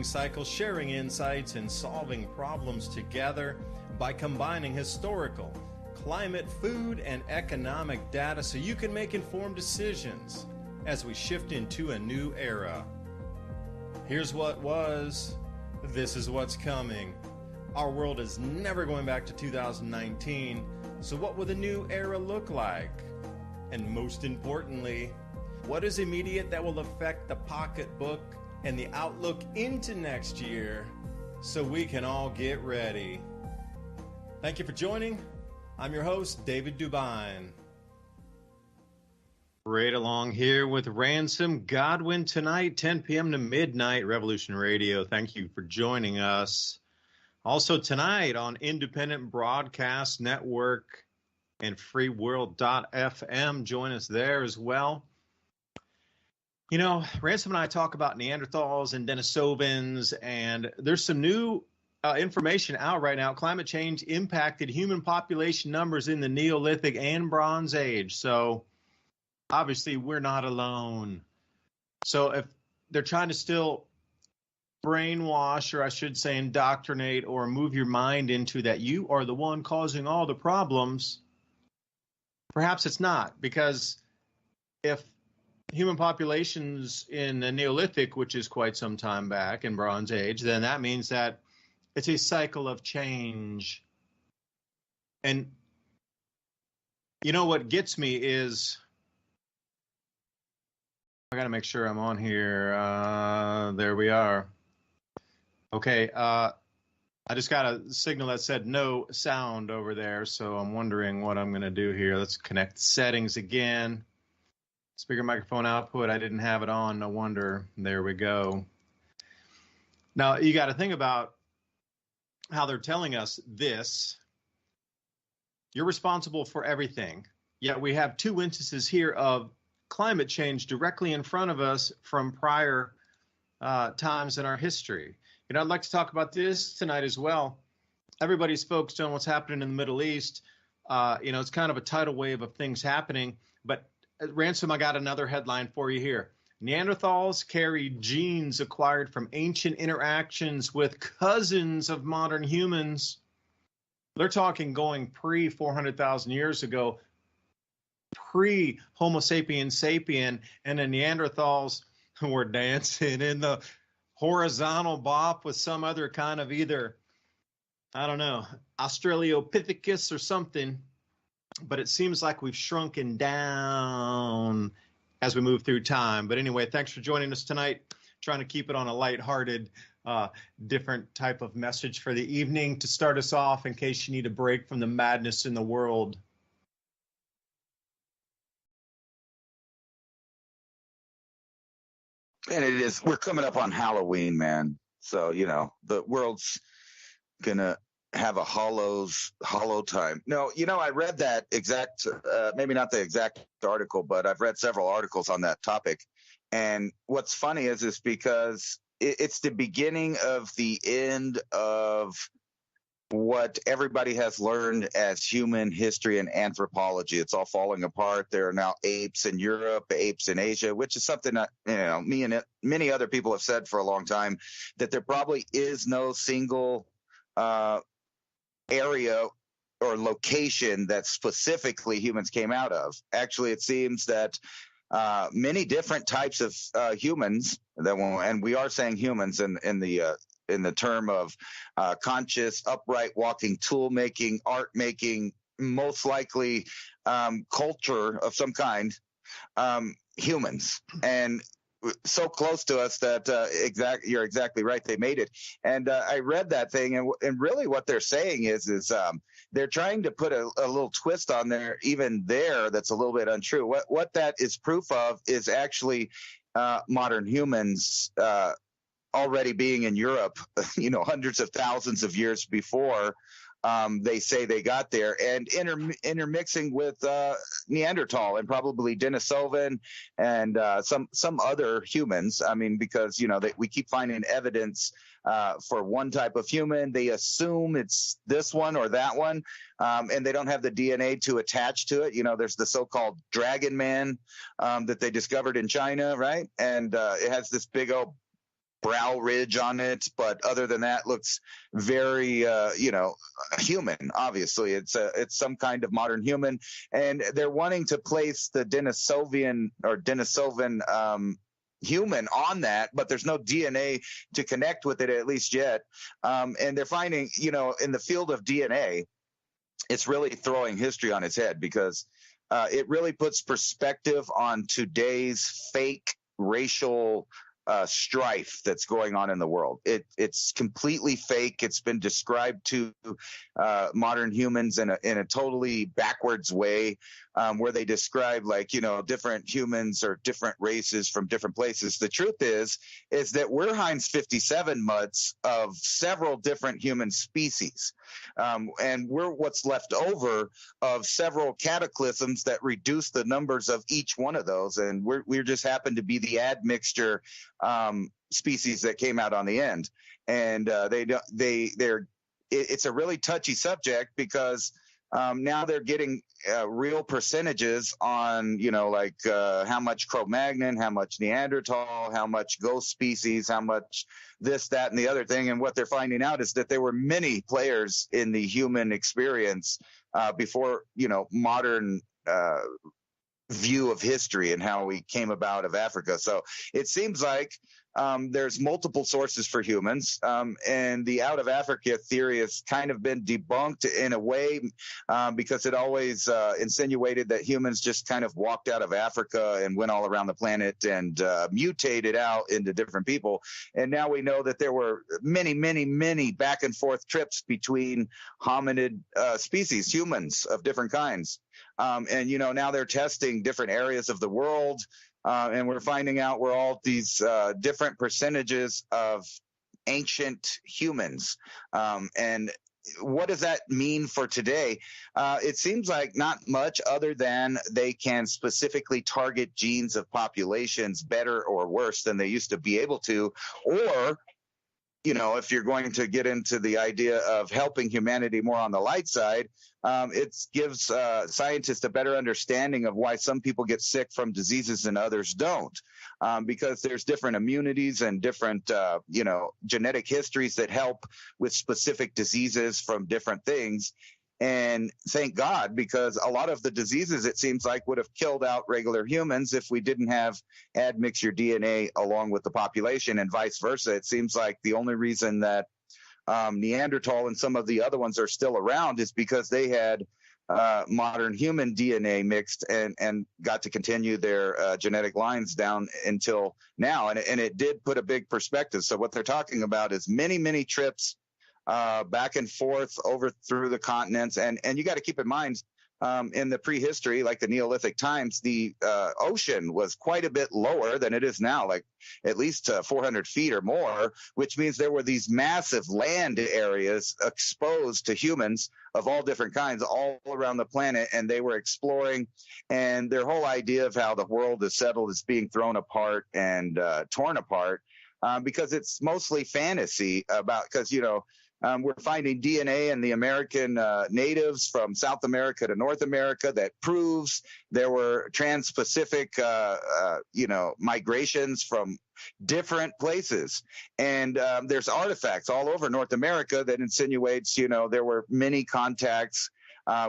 cycle, sharing insights and solving problems together by combining historical, climate, food, and economic data so you can make informed decisions as we shift into a new era. Here's what was, this is what's coming. Our world is never going back to 2019, so what will the new era look like? And most importantly, what is immediate that will affect the pocketbook and the outlook into next year so we can all get ready? Thank you for joining. I'm your host, David DuByne. Right along here with Ransom Godwin tonight, 10 p.m. to midnight, Revolution Radio. Thank you for joining us. Also tonight on Independent Broadcast Network and freeworld.fm. Join us there as well. You know, Ransom and I talk about Neanderthals and Denisovans, and there's some new information out right now. Climate change impacted human population numbers in the Neolithic and Bronze Age. So obviously we're not alone. So if they're trying to still brainwash, or I should say indoctrinate, or move your mind into that you are the one causing all the problems, perhaps it's not, because if human populations in the Neolithic, which is quite some time back, in Bronze Age, then that means that it's a cycle of change. And you know what gets me is, I got to make sure I'm on here. There we are. Okay. I just got a signal that said no sound over there, so I'm wondering what I'm going to do here. Let's connect settings again. Speaker microphone output, I didn't have it on, no wonder. There we go. Now, you got to think about how they're telling us this. You're responsible for everything. Yet we have two instances here of climate change directly in front of us from prior times in our history. You know, I'd like to talk about this tonight as well. Everybody's focused on what's happening in the Middle East. You know, it's kind of a tidal wave of things happening, but Ransom, I got another headline for you here. Neanderthals carry genes acquired from ancient interactions with cousins of modern humans. They're talking going pre-400,000 years ago, pre-Homo sapiens sapien, and the Neanderthals were dancing in the horizontal bop with some other kind of either, I don't know, Australopithecus or something. But it seems like we've shrunken down as we move through time. But anyway, thanks for joining us tonight. Trying to keep it on a lighthearted, different type of message for the evening to start us off in case you need a break from the madness in the world. And it is, we're coming up on Halloween, man. So, you know, the world's going to have a hollow time. No, you know, I read that exact, maybe not the exact article, but I've read several articles on that topic. And what's funny is because it's the beginning of the end of what everybody has learned as human history and anthropology. It's all falling apart. There are now apes in Europe, apes in Asia, which is something that, you know, me and many other people have said for a long time, that there probably is no single area or location that specifically humans came out of. Actually, it seems that many different types of humans, and we are saying humans in the term of conscious, upright walking, tool making, art making, most likely culture of some kind, humans. And so close to us that you're exactly right. They made it. And I read that thing, and really what they're saying is they're trying to put a little twist on there, even there, that's a little bit untrue. What that is proof of is actually modern humans already being in Europe, you know, hundreds of thousands of years before they say they got there, and intermixing with Neanderthal and probably Denisovan and some other humans. I mean, because, you know, we keep finding evidence for one type of human. They assume it's this one or that one, and they don't have the DNA to attach to it. You know, there's the so-called dragon man that they discovered in China, right? And it has this big old brow ridge on it, but other than that, looks very, human. Obviously, it's some kind of modern human, and they're wanting to place the Denisovan human on that, but there's no DNA to connect with it, at least yet. And they're finding, in the field of DNA, it's really throwing history on its head, because it really puts perspective on today's fake racial strife that's going on in the world. It's completely fake. It's been described to modern humans in a totally backwards way, where they describe different humans or different races from different places. The truth is that we're Heinz 57 mutts of several different human species, and we're what's left over of several cataclysms that reduce the numbers of each one of those, and we just happen to be the admixture species that came out on the end. And it's a really touchy subject, because now they're getting real percentages on, how much Cro-Magnon, how much Neanderthal, how much ghost species, how much this, that, and the other thing. And what they're finding out is that there were many players in the human experience before, modern view of history and how we came about of Africa. So it seems like there's multiple sources for humans, and the out of Africa theory has kind of been debunked in a way, because it always insinuated that humans just kind of walked out of Africa and went all around the planet and mutated out into different people. And now we know that there were many, many, many back and forth trips between hominid species, humans of different kinds. And now they're testing different areas of the world. And we're finding out we're all these different percentages of ancient humans. And what does that mean for today? It seems like not much, other than they can specifically target genes of populations better or worse than they used to be able to. Or, if you're going to get into the idea of helping humanity more on the light side, it gives scientists a better understanding of why some people get sick from diseases and others don't, because there's different immunities and different, genetic histories that help with specific diseases from different things. And thank God, because a lot of the diseases, it seems like, would have killed out regular humans if we didn't have admixture DNA along with the population, and vice versa. It seems like the only reason that Neanderthal and some of the other ones are still around is because they had modern human DNA mixed and got to continue their genetic lines down until now. And it did put a big perspective. So what they're talking about is many, many trips back and forth over through the continents. And you got to keep in mind, in the prehistory, like the Neolithic times, the ocean was quite a bit lower than it is now, like at least 400 feet or more, which means there were these massive land areas exposed to humans of all different kinds all around the planet, and they were exploring. And their whole idea of how the world is settled is being thrown apart and torn apart, because it's mostly fantasy about, because, we're finding DNA in the American natives from South America to North America that proves there were trans-Pacific, migrations from different places. And there's artifacts all over North America that insinuates, there were many contacts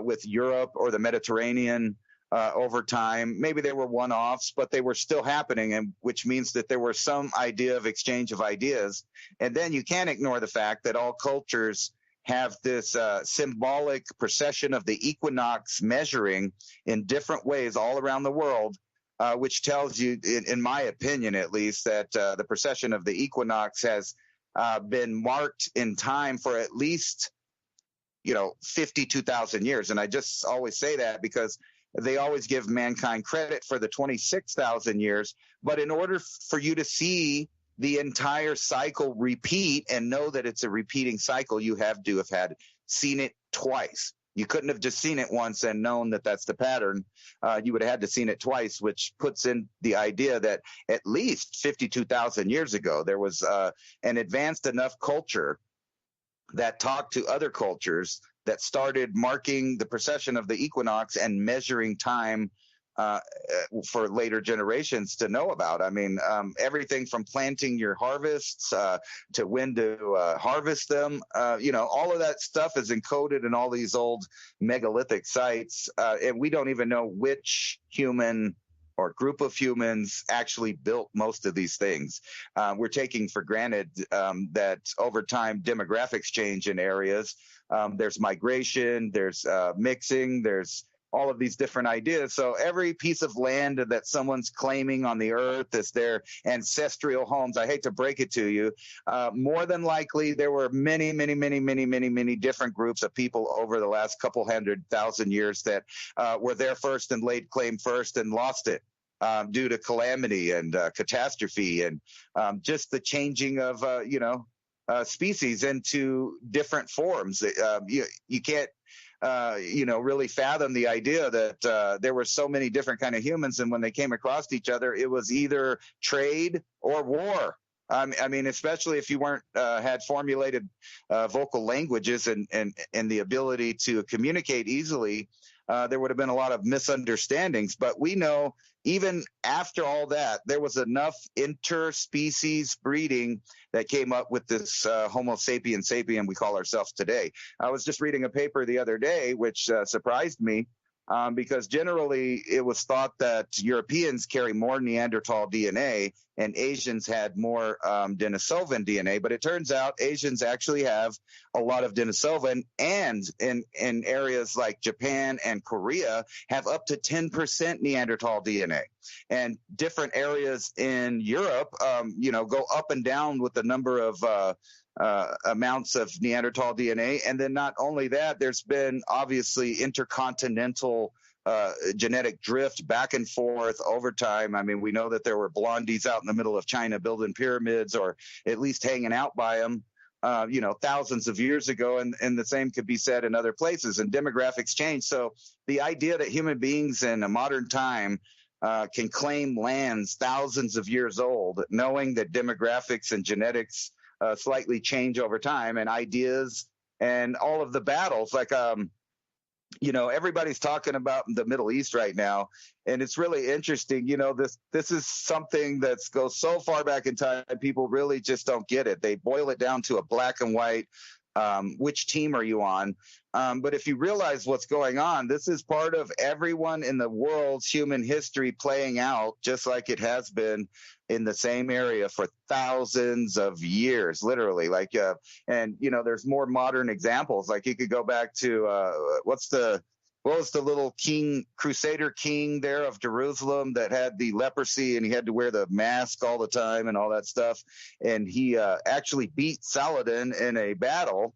with Europe or the Mediterranean over time. Maybe they were one-offs, but they were still happening, and which means that there was some idea of exchange of ideas. And then you can't ignore the fact that all cultures have this symbolic precession of the equinox measuring in different ways all around the world, which tells you, in my opinion at least, that the precession of the equinox has been marked in time for at least 52,000 years. And I just always say that because they always give mankind credit for the 26,000 years. But in order for you to see the entire cycle repeat and know that it's a repeating cycle, you have to have seen it twice. You couldn't have just seen it once and known that that's the pattern. You would have had to seen it twice, which puts in the idea that at least 52,000 years ago, there was an advanced enough culture that talked to other cultures that started marking the precession of the equinox and measuring time for later generations to know about. I mean, everything from planting your harvests to when to harvest them, all of that stuff is encoded in all these old megalithic sites. And we don't even know which human or group of humans actually built most of these things. We're taking for granted that over time demographics change in areas. There's migration, there's mixing, there's all of these different ideas. So every piece of land that someone's claiming on the earth is their ancestral homes. I hate to break it to you. More than likely, there were many, many, many, many, many, many different groups of people over the last couple 100,000 years that were there first and laid claim first and lost it due to calamity and catastrophe and just the changing of, species into different forms. You can't really fathom the idea that there were so many different kind of humans, and when they came across each other, it was either trade or war. I mean, especially if you weren't had formulated vocal languages and the ability to communicate easily, there would have been a lot of misunderstandings. But we know even after all that, there was enough interspecies breeding that came up with this Homo sapiens sapien we call ourselves today. I was just reading a paper the other day, which surprised me. Because generally it was thought that Europeans carry more Neanderthal DNA and Asians had more Denisovan DNA, but it turns out Asians actually have a lot of Denisovan, and in areas like Japan and Korea have up to 10% Neanderthal DNA. And different areas in Europe, go up and down with the number of amounts of Neanderthal DNA. And then not only that, there's been obviously intercontinental genetic drift back and forth over time. I mean, we know that there were blondies out in the middle of China building pyramids or at least hanging out by them, thousands of years ago. And the same could be said in other places, and demographics change. So the idea that human beings in a modern time can claim lands thousands of years old, knowing that demographics and genetics slightly change over time, and ideas and all of the battles, like everybody's talking about the Middle East right now, and it's really interesting. This is something that goes so far back in time, people really just don't get it. They boil it down to a black and white. Which team are you on? But if you realize what's going on, this is part of everyone in the world's human history playing out just like it has been in the same area for thousands of years, literally. There's more modern examples. Like you could go back to what was the little crusader king there of Jerusalem that had the leprosy and he had to wear the mask all the time and all that stuff. And he actually beat Saladin in a battle,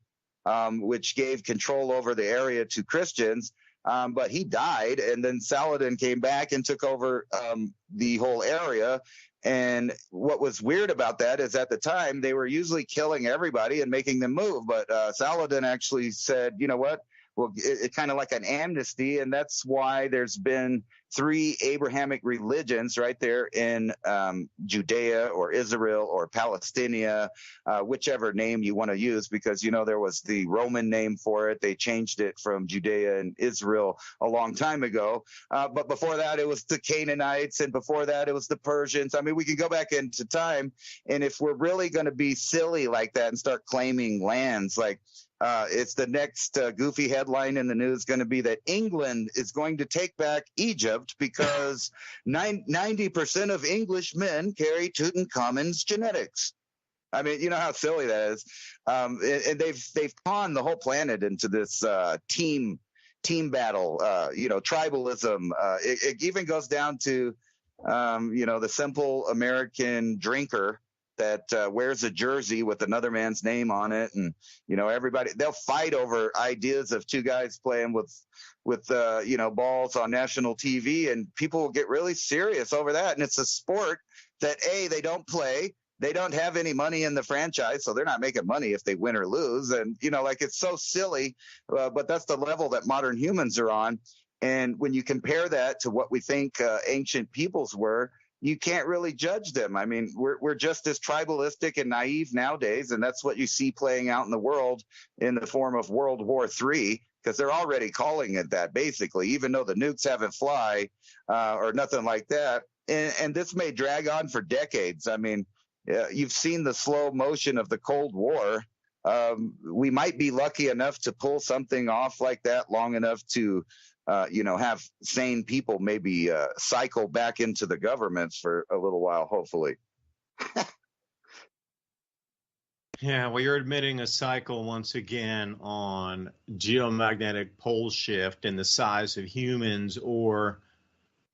which gave control over the area to Christians. But he died, and then Saladin came back and took over the whole area. And what was weird about that is at the time they were usually killing everybody and making them move. But Saladin actually said, you know what? Well, it's kind of like an amnesty, and that's why there's been 3 Abrahamic religions right there in Judea or Israel or Palestinia, whichever name you want to use, because, there was the Roman name for it. They changed it from Judea and Israel a long time ago. But before that, it was the Canaanites, and before that, it was the Persians. I mean, we can go back into time, and if we're really going to be silly like that and start claiming lands, like it's the next goofy headline in the news going to be that England is going to take back Egypt because 90% of English men carry Tutankhamun's genetics. I mean, you know how silly that is. And they've pawned the whole planet into this team battle, tribalism. It even goes down to, the simple American drinker that wears a jersey with another man's name on it. And, everybody, they'll fight over ideas of 2 guys playing with balls on national TV, and people will get really serious over that. And it's a sport that they don't play. They don't have any money in the franchise, so they're not making money if they win or lose. And, it's so silly, but that's the level that modern humans are on. And when you compare that to what we think ancient peoples were, you can't really judge them. I mean, we're just as tribalistic and naive nowadays, and that's what you see playing out in the world in the form of World War III. because they're already calling it that, basically, even though the nukes haven't fly or nothing like that. And this may drag on for decades. I mean, you've seen the slow motion of the Cold War. We might be lucky enough to pull something off like that long enough to, have sane people maybe cycle back into the governments for a little while, hopefully. Yeah, well, you're admitting a cycle once again on geomagnetic pole shift and the size of humans or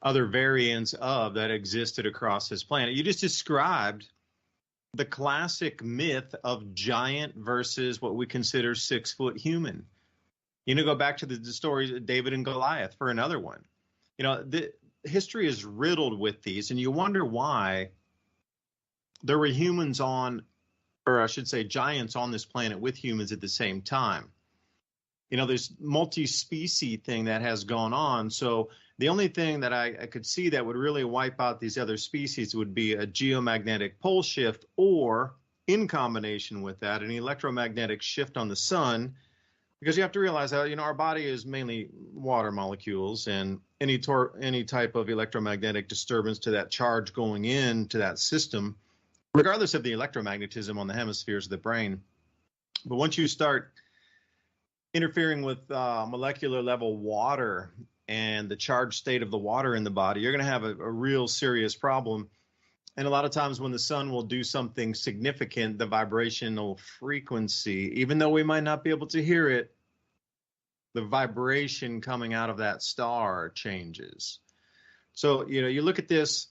other variants of that existed across this planet. You just described the classic myth of giant versus what we consider 6-foot human. Go back to the stories of David and Goliath for another one. The history is riddled with these, and you wonder why there were humans on, or I should say giants on this planet with humans at the same time. There's multi-species thing that has gone on. So the only thing that I could see that would really wipe out these other species would be a geomagnetic pole shift, or in combination with that, an electromagnetic shift on the sun, because you have to realize that, our body is mainly water molecules, and any type of electromagnetic disturbance to that charge going into that system, regardless of the electromagnetism on the hemispheres of the brain. But once you start interfering with molecular level water and the charged state of the water in the body, you're going to have a real serious problem. And a lot of times when the sun will do something significant, the vibrational frequency, even though we might not be able to hear it, the vibration coming out of that star changes. So, you look at this,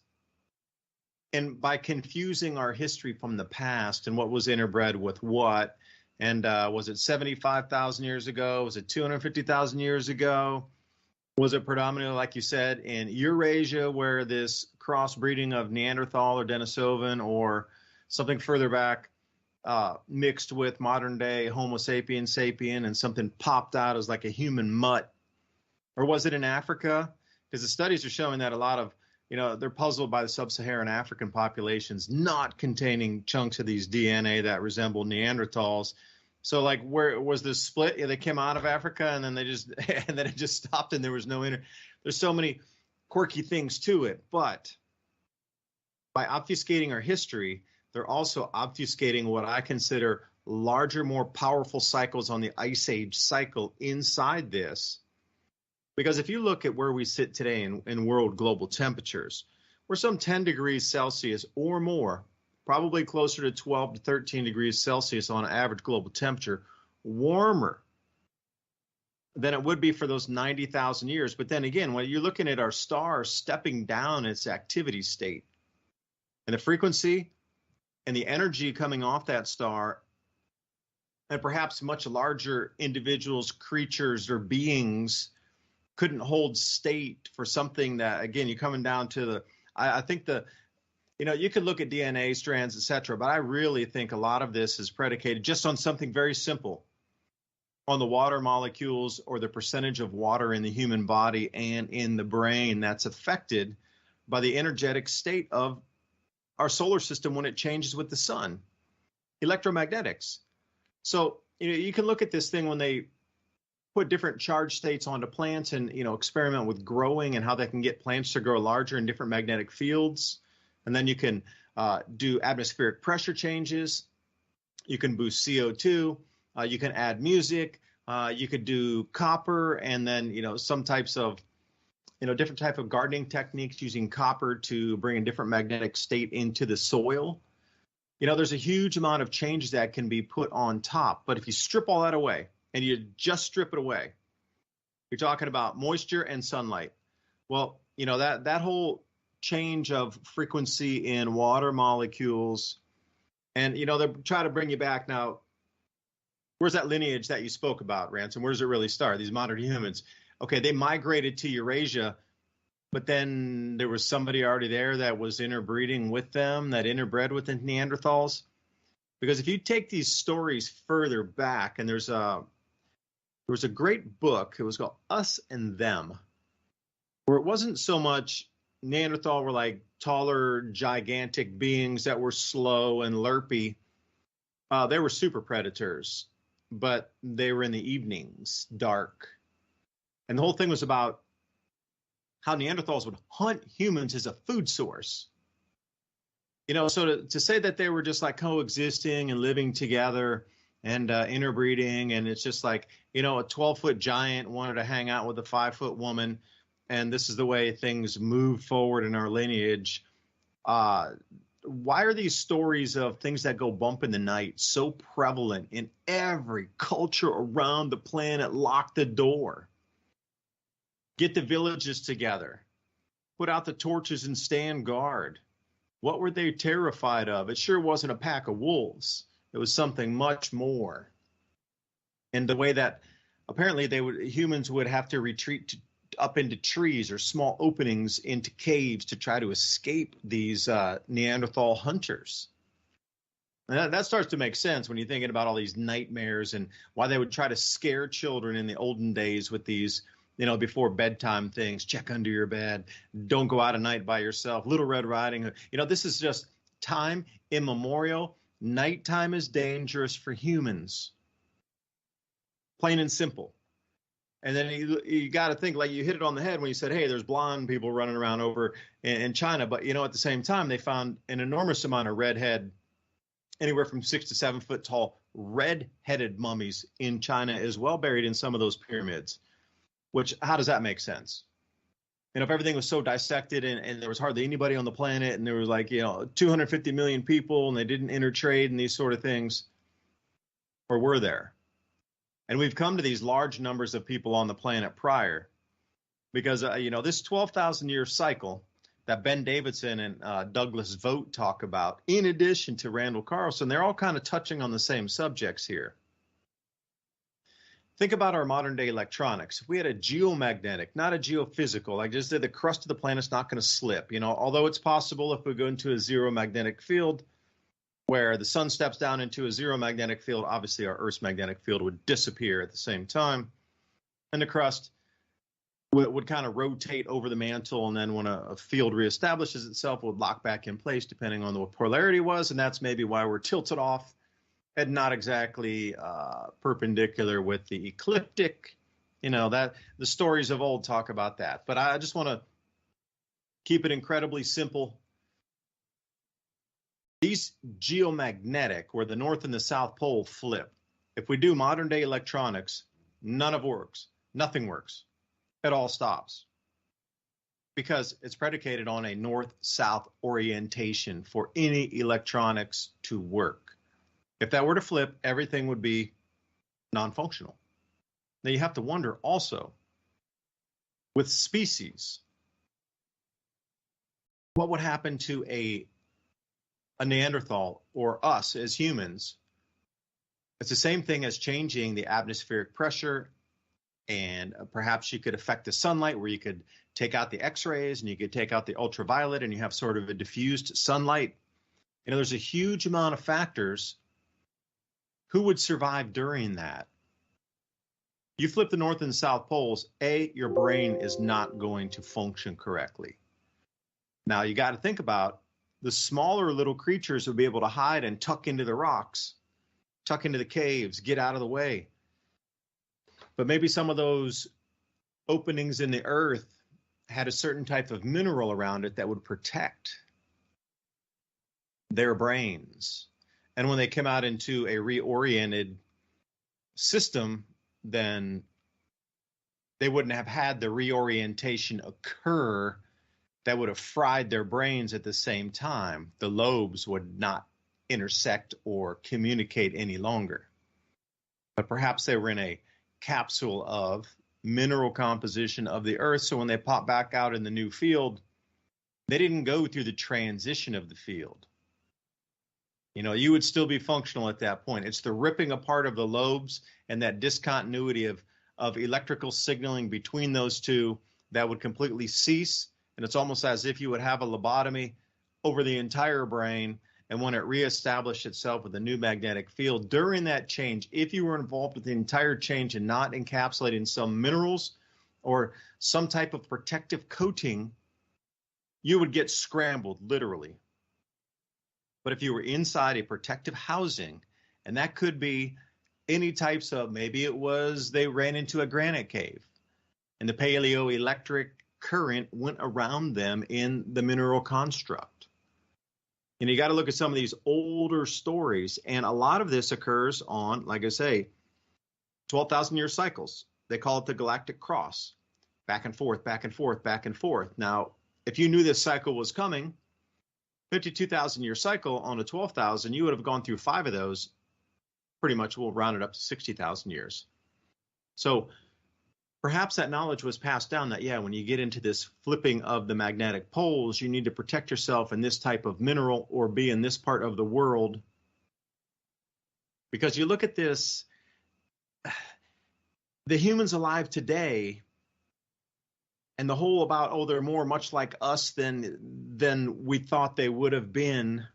and by confusing our history from the past and what was interbred with what, and was it 75,000 years ago? Was it 250,000 years ago? Was it predominantly, like you said, in Eurasia, where this crossbreeding of Neanderthal or Denisovan or something further back mixed with modern day Homo sapien sapien, and something popped out as like a human mutt? Or was it in Africa? Because the studies are showing that a lot of, they're puzzled by the sub-Saharan African populations not containing chunks of these DNA that resemble Neanderthals. So, like, where was this split? Yeah, they came out of Africa, and then it just stopped, and there was no There's so many quirky things to it. But by obfuscating our history, they're also obfuscating what I consider larger, more powerful cycles on the Ice Age cycle inside this. Because if you look at where we sit today in world global temperatures, we're some 10 degrees Celsius or more, probably closer to 12 to 13 degrees Celsius on average global temperature, warmer than it would be for those 90,000 years. But then again, when you're looking at our star stepping down its activity state, and the frequency and the energy coming off that star, and perhaps much larger individuals, creatures, or beings couldn't hold state for something that, again, you're coming down to I think you could look at DNA strands, et cetera, but I really think a lot of this is predicated just on something very simple, on the water molecules or the percentage of water in the human body and in the brain that's affected by the energetic state of our solar system when it changes with the sun, electromagnetics. So, you can look at this thing when they put different charge states onto plants and, experiment with growing and how they can get plants to grow larger in different magnetic fields. And then you can do atmospheric pressure changes. You can boost CO2. You can add music. You could do copper, and then, some types of, different type of gardening techniques using copper to bring a different magnetic state into the soil. There's a huge amount of changes that can be put on top. But if you strip all that away, and you just strip it away, you're talking about moisture and sunlight. Well, that whole change of frequency in water molecules, and they try to bring you back now. Where's that lineage that you spoke about, Ransom? Where does it really start? These modern humans. Okay, they migrated to Eurasia, but then there was somebody already there that was interbreeding with them, that interbred with the Neanderthals. Because if you take these stories further back, and there was a great book, it was called Us and Them, where it wasn't so much Neanderthal were like taller, gigantic beings that were slow and lerpy. They were super predators. but they were in the evenings, dark. And the whole thing was about how Neanderthals would hunt humans as a food source. So to say that they were just like coexisting and living together and interbreeding, and it's just like, a 12-foot giant wanted to hang out with a 5-foot woman, and this is the way things move forward in our lineage. Why are these stories of things that go bump in the night so prevalent in every culture around the planet? Lock the door. Get the villages together. Put out the torches and stand guard. What were they terrified of? It sure wasn't a pack of wolves. It was something much more. And the way that apparently humans would have to retreat up into trees or small openings into caves to try to escape these Neanderthal hunters. And that starts to make sense when you're thinking about all these nightmares and why they would try to scare children in the olden days with these, before bedtime things. Check under your bed. Don't go out at night by yourself. Little Red Riding Hood. This is just time immemorial. Nighttime is dangerous for humans. Plain and simple. And then you got to think, like you hit it on the head when you said, hey, there's blonde people running around over in China. But, at the same time, they found an enormous amount of redhead, anywhere from 6 to 7 foot tall, red-headed mummies in China as well, buried in some of those pyramids. Which, how does that make sense? If everything was so dissected and there was hardly anybody on the planet and there was 250 million people and they didn't intertrade and these sort of things, or were there? And we've come to these large numbers of people on the planet prior because, this 12,000 year cycle that Ben Davidson and Douglas Vogt talk about, in addition to Randall Carlson, they're all kind of touching on the same subjects here. Think about our modern day electronics. If we had a geomagnetic, not a geophysical, like just the crust of the planet's not going to slip. Although it's possible if we go into a zero magnetic field where the sun steps down into a zero magnetic field, obviously our Earth's magnetic field would disappear at the same time. And the crust would kind of rotate over the mantle. And then when a field reestablishes itself, it would lock back in place depending on what polarity was. And that's maybe why we're tilted off and not exactly perpendicular with the ecliptic, that the stories of old talk about that. But I just want to keep it incredibly simple. These geomagnetic, where the North and the South Pole flip, if we do modern day electronics, none of it works. Nothing works. It all stops. Because it's predicated on a north-south orientation for any electronics to work. If that were to flip, everything would be non-functional. Now you have to wonder also, with species, what would happen to a Neanderthal or us as humans? It's the same thing as changing the atmospheric pressure, and perhaps you could affect the sunlight where you could take out the X-rays and you could take out the ultraviolet and you have sort of a diffused sunlight. There's a huge amount of factors. Who would survive during that? You flip the North and South poles, your brain is not going to function correctly. Now, you got to think about the smaller little creatures would be able to hide and tuck into the rocks, tuck into the caves, get out of the way. But maybe some of those openings in the earth had a certain type of mineral around it that would protect their brains. And when they come out into a reoriented system, then they wouldn't have had the reorientation occur that would have fried their brains at the same time. The lobes would not intersect or communicate any longer. But perhaps they were in a capsule of mineral composition of the earth, so when they pop back out in the new field, they didn't go through the transition of the field. You would still be functional at that point. It's the ripping apart of the lobes and that discontinuity of electrical signaling between those two that would completely cease. And it's almost as if you would have a lobotomy over the entire brain. And when it reestablished itself with a new magnetic field, during that change, if you were involved with the entire change and not encapsulating some minerals or some type of protective coating, you would get scrambled, literally. But if you were inside a protective housing, and that could be any types of, maybe it was they ran into a granite cave and the paleoelectric current went around them in the mineral construct. And you got to look at some of these older stories. And a lot of this occurs on, like I say, 12,000 year cycles. They call it the galactic cross, back and forth, back and forth, back and forth. Now, if you knew this cycle was coming, 52,000 year cycle on a 12,000, you would have gone through 5 of those. Pretty much we'll round it up to 60,000 years. So perhaps that knowledge was passed down that, yeah, when you get into this flipping of the magnetic poles, you need to protect yourself in this type of mineral or be in this part of the world. Because you look at this, the humans alive today, and the whole about, oh, they're more much like us than we thought they would have been,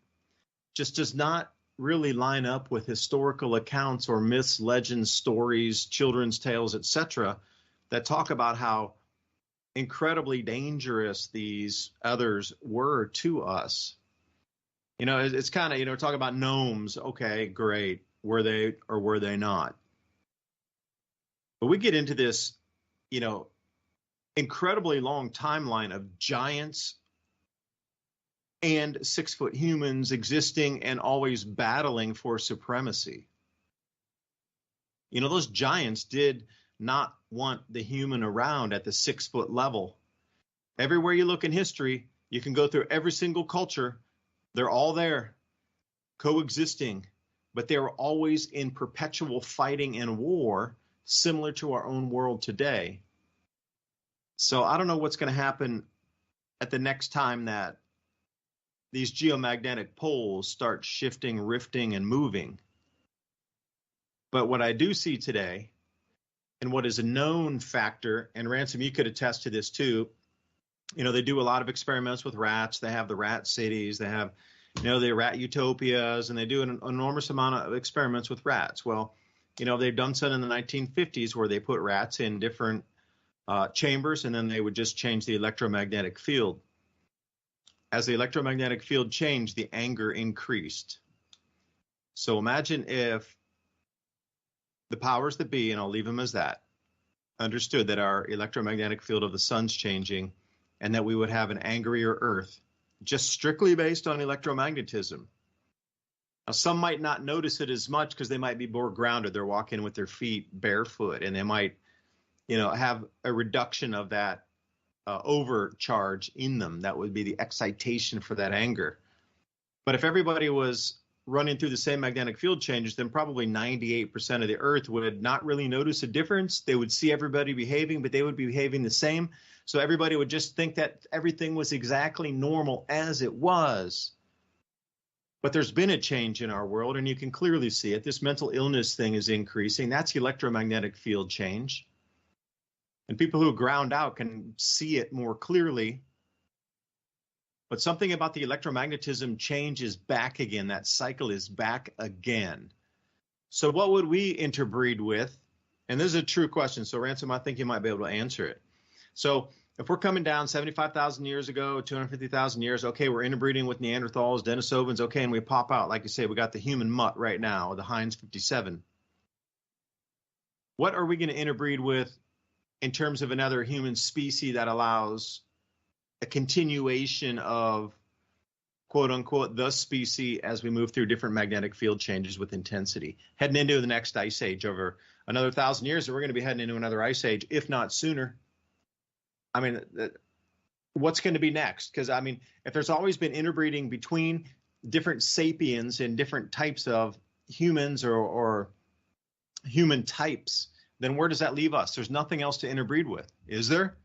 just does not really line up with historical accounts or myths, legends, stories, children's tales, etc., that talk about how incredibly dangerous these others were to us. You know, it's kind of, you know, talk about gnomes. Okay, great. Were they or were they not? But we get into this, you know, incredibly long timeline of giants and 6-foot humans existing and always battling for supremacy. You know, those giants did not want the human around at the 6-foot level. Everywhere you look in history, you can go through every single culture. They're all there, coexisting, but they were always in perpetual fighting and war, similar to our own world today. So I don't know what's going to happen at the next time that these geomagnetic poles start shifting, rifting, and moving. But what I do see today, and what is a known factor, and Ransom, you could attest to this too, you know, they do a lot of experiments with rats. They have the rat cities. They have, you know, the rat utopias, and they do an enormous amount of experiments with rats. Well, you know, they've done some in the 1950s where they put rats in different chambers, and then they would just change the electromagnetic field. As the electromagnetic field changed, the anger increased. So imagine if the powers that be, and I'll leave them as that, understood that our electromagnetic field of the sun's changing and that we would have an angrier Earth, just strictly based on electromagnetism. Now, some might not notice it as much because they might be more grounded. They're walking with their feet barefoot, and they might, you know, have a reduction of that overcharge in them. That would be the excitation for that anger. But if everybody was running through the same magnetic field changes, then probably 98% of the Earth would not really notice a difference. They would see everybody behaving, but they would be behaving the same. So everybody would just think that everything was exactly normal as it was. But there's been a change in our world, and you can clearly see it. This mental illness thing is increasing. That's electromagnetic field change. And people who ground out can see it more clearly. But something about the electromagnetism change is back again. That cycle is back again. So what would we interbreed with? And this is a true question. So Ransom, I think you might be able to answer it. So if we're coming down 75,000 years ago, 250,000 years, okay, we're interbreeding with Neanderthals, Denisovans, okay, and we pop out. Like you say, we got the human mutt right now, the Heinz 57. What are we going to interbreed with in terms of another human species that allows a continuation of, quote unquote, the species as we move through different magnetic field changes with intensity, heading into the next ice age over another 1,000 years, and we're going to be heading into another ice age, if not sooner. I mean, what's going to be next? Because, I mean, if there's always been interbreeding between different sapiens and different types of humans or human types, then where does that leave us? There's nothing else to interbreed with, is there?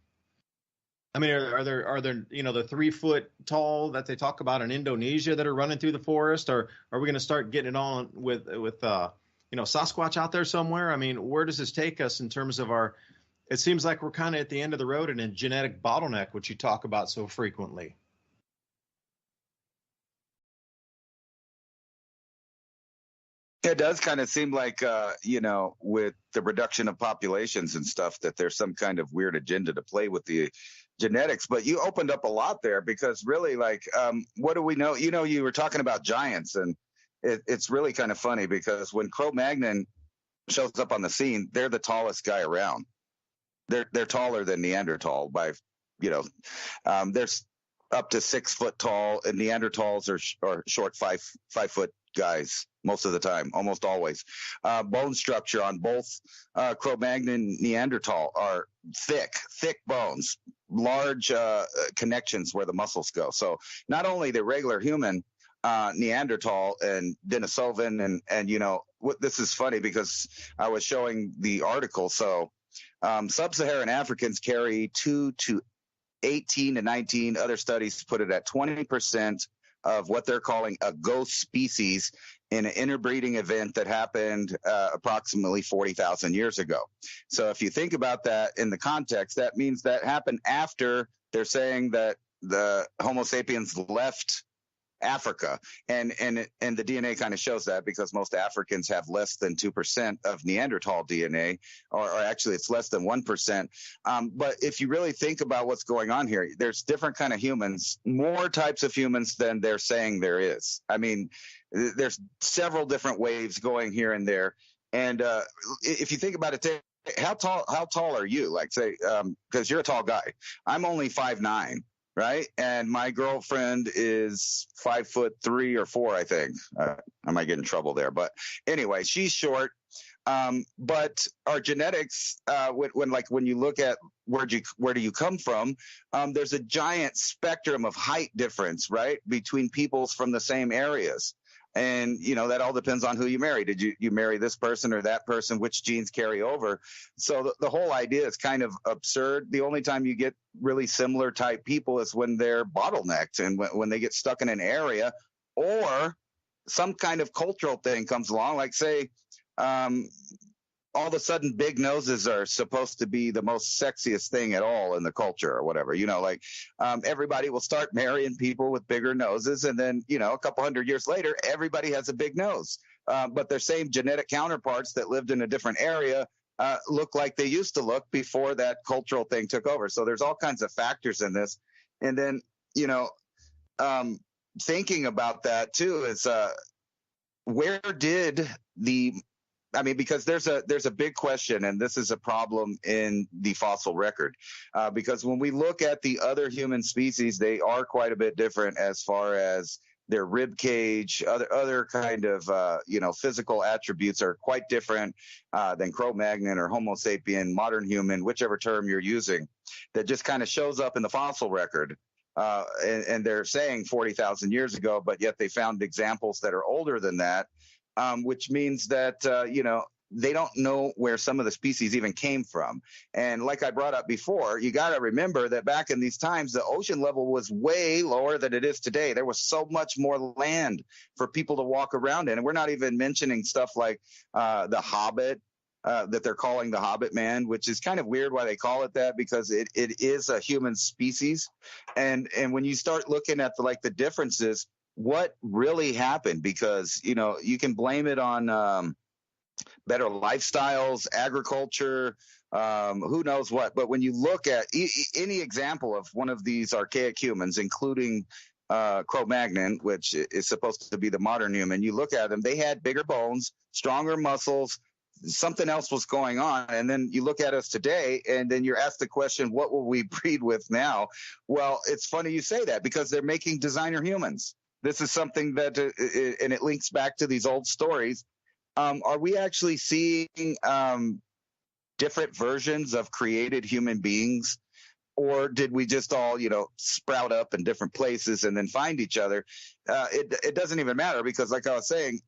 I mean, are there you know, the 3-foot tall that they talk about in Indonesia that are running through the forest, or are we going to start getting it on with you know, Sasquatch out there somewhere? I mean, where does this take us in terms of our? It seems like we're kind of at the end of the road in a genetic bottleneck, which you talk about so frequently. It does kind of seem like, you know, with the reduction of populations and stuff, that there's some kind of weird agenda to play with the genetics. But you opened up a lot there, because really, like, what do we know? You know, you were talking about giants, and it's really kind of funny because when Cro-Magnon shows up on the scene, they're the tallest guy around. They're taller than Neanderthal by, there's up to 6 foot tall, and Neanderthals are short 5 foot guys most of the time, almost always. Bone structure on both Cro-Magnon and Neanderthal are thick bones, large connections where the muscles go. So not only the regular human, Neanderthal and Denisovan, and this is funny because I was showing the article. So sub-Saharan Africans carry 2 to 18 to 19. Other studies put it at 20% of what they're calling a ghost species in an interbreeding event that happened approximately 40,000 years ago. So if you think about that in the context, that means that happened after they're saying that the Homo sapiens left Africa, and the DNA kind of shows that, because most Africans have less than 2% of Neanderthal DNA, or actually it's less than 1%. But if you really think about what's going on here, there's different kind of humans, more types of humans than they're saying there is. I mean, there's several different waves going here and there. And if you think about it, how tall are you? Like, say, because you're a tall guy. I'm only 5'9". Right. And my girlfriend is 5'3" or 4, I think. I might get in trouble there. But anyway, she's short. But our genetics, when you look at where do you come from, there's a giant spectrum of height difference, right, between peoples from the same areas. And, that all depends on who you marry. Did you marry this person or that person? Which genes carry over? So the whole idea is kind of absurd. The only time you get really similar type people is when they're bottlenecked and when they get stuck in an area, or some kind of cultural thing comes along, like, say, all of a sudden big noses are supposed to be the most sexiest thing at all in the culture or whatever, everybody will start marrying people with bigger noses. And then, a couple hundred years later, everybody has a big nose. But their same genetic counterparts that lived in a different area look like they used to look before that cultural thing took over. So there's all kinds of factors in this. And then, thinking about that too is where did because there's a big question, and this is a problem in the fossil record, because when we look at the other human species, they are quite a bit different as far as their rib cage, other kind of physical attributes are quite different than Cro-Magnon or Homo sapien, modern human, whichever term you're using, that just kind of shows up in the fossil record. And they're saying 40,000 years ago, but yet they found examples that are older than that. Which means that, they don't know where some of the species even came from. And like I brought up before, you got to remember that back in these times, the ocean level was way lower than it is today. There was so much more land for people to walk around in. And we're not even mentioning stuff like the Hobbit, that they're calling the Hobbit man, which is kind of weird why they call it that, because it is a human species. And when you start looking at the differences, what really happened, because you can blame it on better lifestyles, agriculture, who knows what, but when you look at any example of one of these archaic humans, including Cro-Magnon, which is supposed to be the modern human, you look at them, they had bigger bones, stronger muscles, something else was going on. And then you look at us today, and then you're asked the question, what will we breed with now? Well, it's funny you say that, because they're making designer humans. This is something that, and it links back to these old stories. Are we actually seeing different versions of created human beings, or did we just all, sprout up in different places and then find each other? It doesn't even matter, because like I was saying,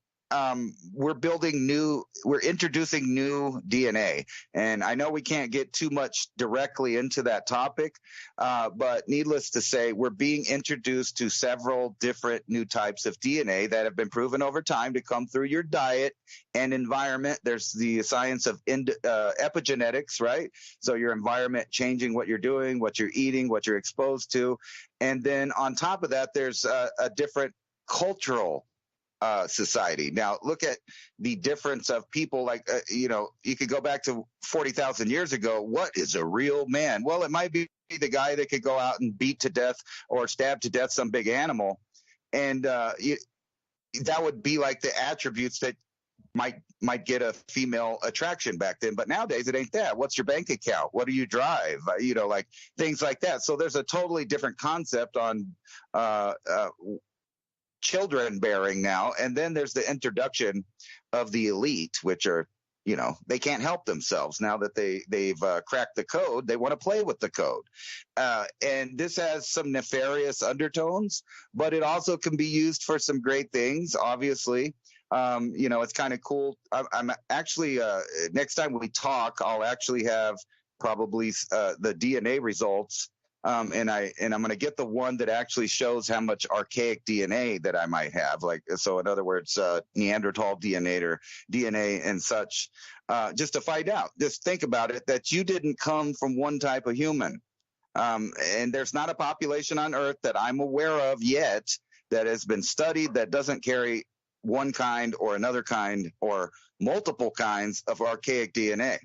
we're introducing new DNA. And I know we can't get too much directly into that topic, but needless to say, we're being introduced to several different new types of DNA that have been proven over time to come through your diet and environment. There's the science of epigenetics, right? So your environment changing what you're doing, what you're eating, what you're exposed to. And then on top of that, there's a different cultural society. Now, look at the difference of people. Like, you could go back to 40,000 years ago. What is a real man? Well, it might be the guy that could go out and beat to death or stab to death some big animal. And that would be like the attributes that might get a female attraction back then, but nowadays it ain't that. What's your bank account? What do you drive? Like things like that. So there's a totally different concept on children bearing now. And then there's the introduction of the elite, which are, they can't help themselves now that they've cracked the code. They want to play with the code. And this has some nefarious undertones, but it also can be used for some great things, obviously. It's kind of cool. I'm actually, next time we talk, I'll actually have probably the DNA results. And I'm going to get the one that actually shows how much archaic DNA that I might have. So in other words, Neanderthal DNA and such, just to find out. Just think about it, that you didn't come from one type of human. And there's not a population on Earth that I'm aware of yet that has been studied that doesn't carry one kind or another kind or multiple kinds of archaic DNA.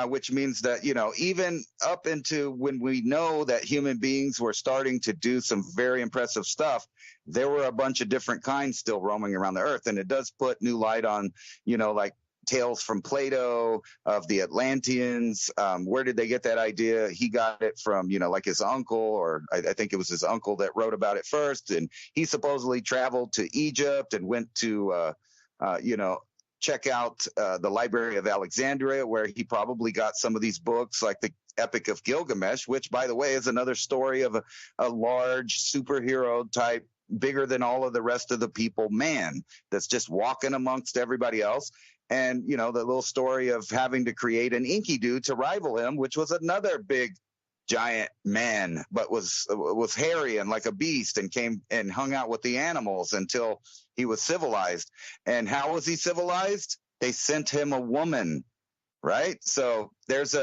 Which means that, even up into when we know that human beings were starting to do some very impressive stuff, there were a bunch of different kinds still roaming around the earth. And it does put new light on, like tales from Plato of the Atlanteans. Where did they get that idea? He got it from, like his uncle, or I think it was his uncle that wrote about it first. And he supposedly traveled to Egypt and went to, check out the Library of Alexandria, where he probably got some of these books like the Epic of Gilgamesh, which, by the way, is another story of a large superhero type, bigger than all of the rest of the people, man, that's just walking amongst everybody else. And, the little story of having to create an Enkidu to rival him, which was another big giant man, but was hairy and like a beast, and came and hung out with the animals until he was civilized. And how was he civilized? They sent him a woman, right? So there's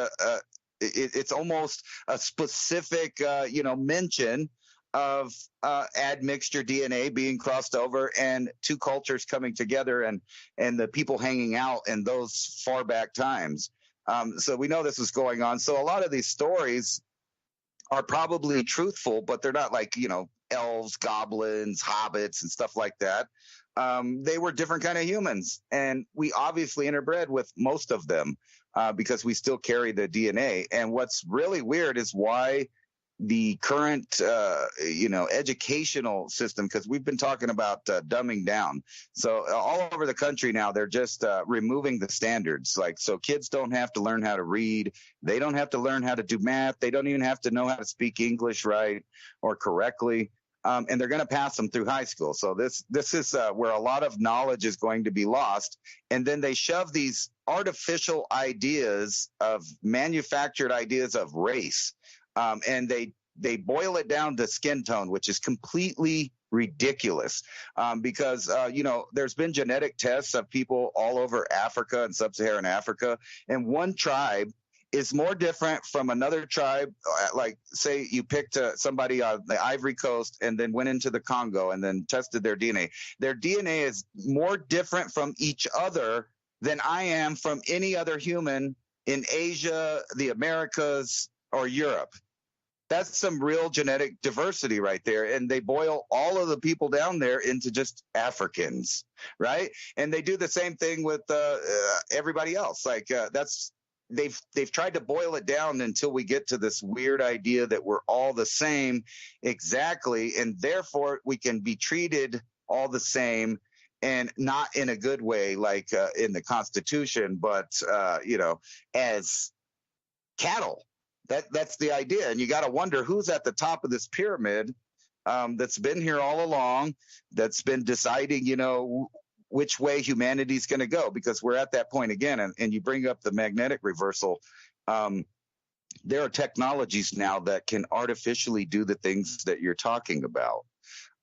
it's almost a specific, mention of admixture DNA being crossed over and two cultures coming together and the people hanging out in those far back times. So we know this was going on. So a lot of these stories are probably truthful, but they're not like, elves, goblins, hobbits, and stuff like that. They were different kind of humans, and we obviously interbred with most of them because we still carry the DNA. And what's really weird is why the current, educational system, because we've been talking about dumbing down. So all over the country now, they're just removing the standards. So kids don't have to learn how to read. They don't have to learn how to do math. They don't even have to know how to speak English right or correctly. And they're going to pass them through high school. So this is where a lot of knowledge is going to be lost. And then they shove these artificial ideas of manufactured ideas of race. And they boil it down to skin tone, which is completely ridiculous because, there's been genetic tests of people all over Africa and sub-Saharan Africa. And one tribe is more different from another tribe. Like, say you picked somebody on the Ivory Coast and then went into the Congo and then tested their DNA. Their DNA is more different from each other than I am from any other human in Asia, the Americas, or Europe. That's some real genetic diversity right there. And they boil all of the people down there into just Africans, right? And they do the same thing with everybody else. They've tried to boil it down until we get to this weird idea that we're all the same exactly, and therefore we can be treated all the same, and not in a good way like in the Constitution, but as cattle. That's the idea. And you got to wonder who's at the top of this pyramid that's been here all along, that's been deciding, which way humanity's going to go, because we're at that point again. And you bring up the magnetic reversal. There are technologies now that can artificially do the things that you're talking about.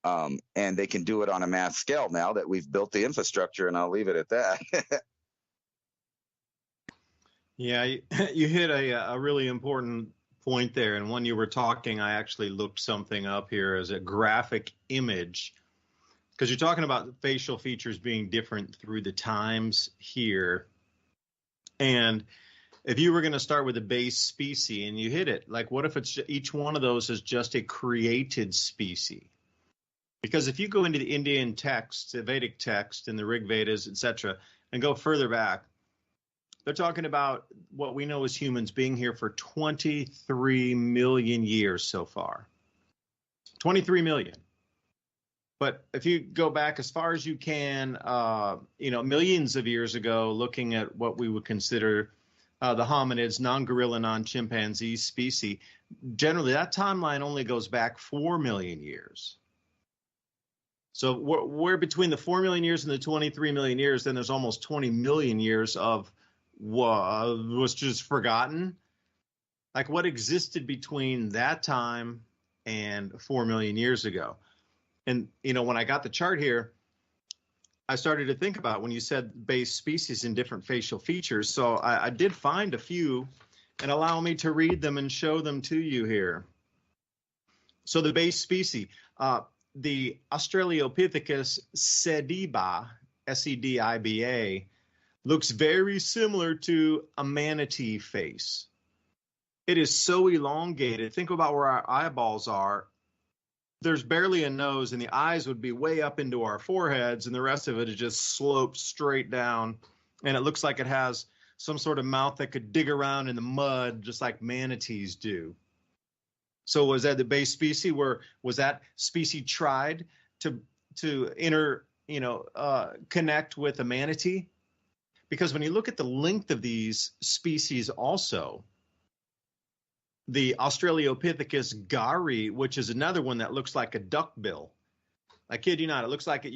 And they can do it on a mass scale now that we've built the infrastructure, and I'll leave it at that. Yeah, you hit a really important point there. And when you were talking, I actually looked something up here as a graphic image, because you're talking about facial features being different through the times here. And if you were going to start with a base species and you hit it, like what if it's each one of those is just a created species? Because if you go into the Indian text, the Vedic text and the Rig Vedas, etc., and go further back, they're talking about what we know as humans being here for 23 million years so far. 23 million. But if you go back as far as you can, millions of years ago, looking at what we would consider the hominids, non-gorilla, non-chimpanzee species, generally that timeline only goes back 4 million years. So we're between the 4 million years and the 23 million years, then there's almost 20 million years of what was just forgotten. Like what existed between that time and 4 million years ago. And, when I got the chart here, I started to think about when you said base species and different facial features. So I did find a few, and allow me to read them and show them to you here. So the base species, the Australopithecus sediba, S-E-D-I-B-A, looks very similar to a manatee face. It is so elongated. Think about where our eyeballs are. There's barely a nose, and the eyes would be way up into our foreheads, and the rest of it is just sloped straight down. And it looks like it has some sort of mouth that could dig around in the mud, just like manatees do. So was that the base species? Was that species tried to connect with a manatee? Because when you look at the length of these species also, the Australopithecus gari, which is another one that looks like a duckbill. I kid you not, it looks like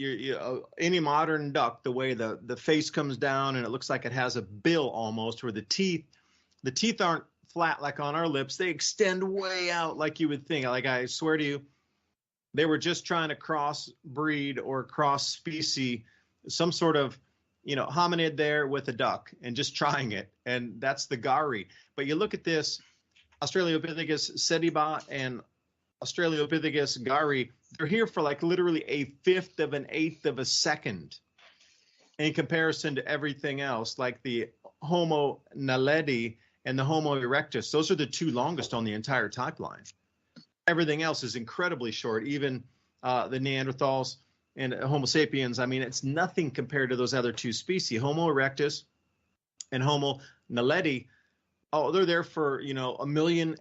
any modern duck, the way the face comes down, and it looks like it has a bill almost, where the teeth aren't flat like on our lips. They extend way out like you would think. Like I swear to you, they were just trying to cross-breed or cross-species some sort of hominid there with a duck and just trying it. And that's the gari. But you look at this, Australopithecus sediba and Australopithecus gari, they're here for like literally a fifth of an eighth of a second in comparison to everything else, like the Homo naledi and the Homo erectus. Those are the two longest on the entire timeline. Everything else is incredibly short, even the Neanderthals and Homo sapiens. I mean, it's nothing compared to those other two species, Homo erectus and Homo naledi. Oh, they're there for, 1.5 million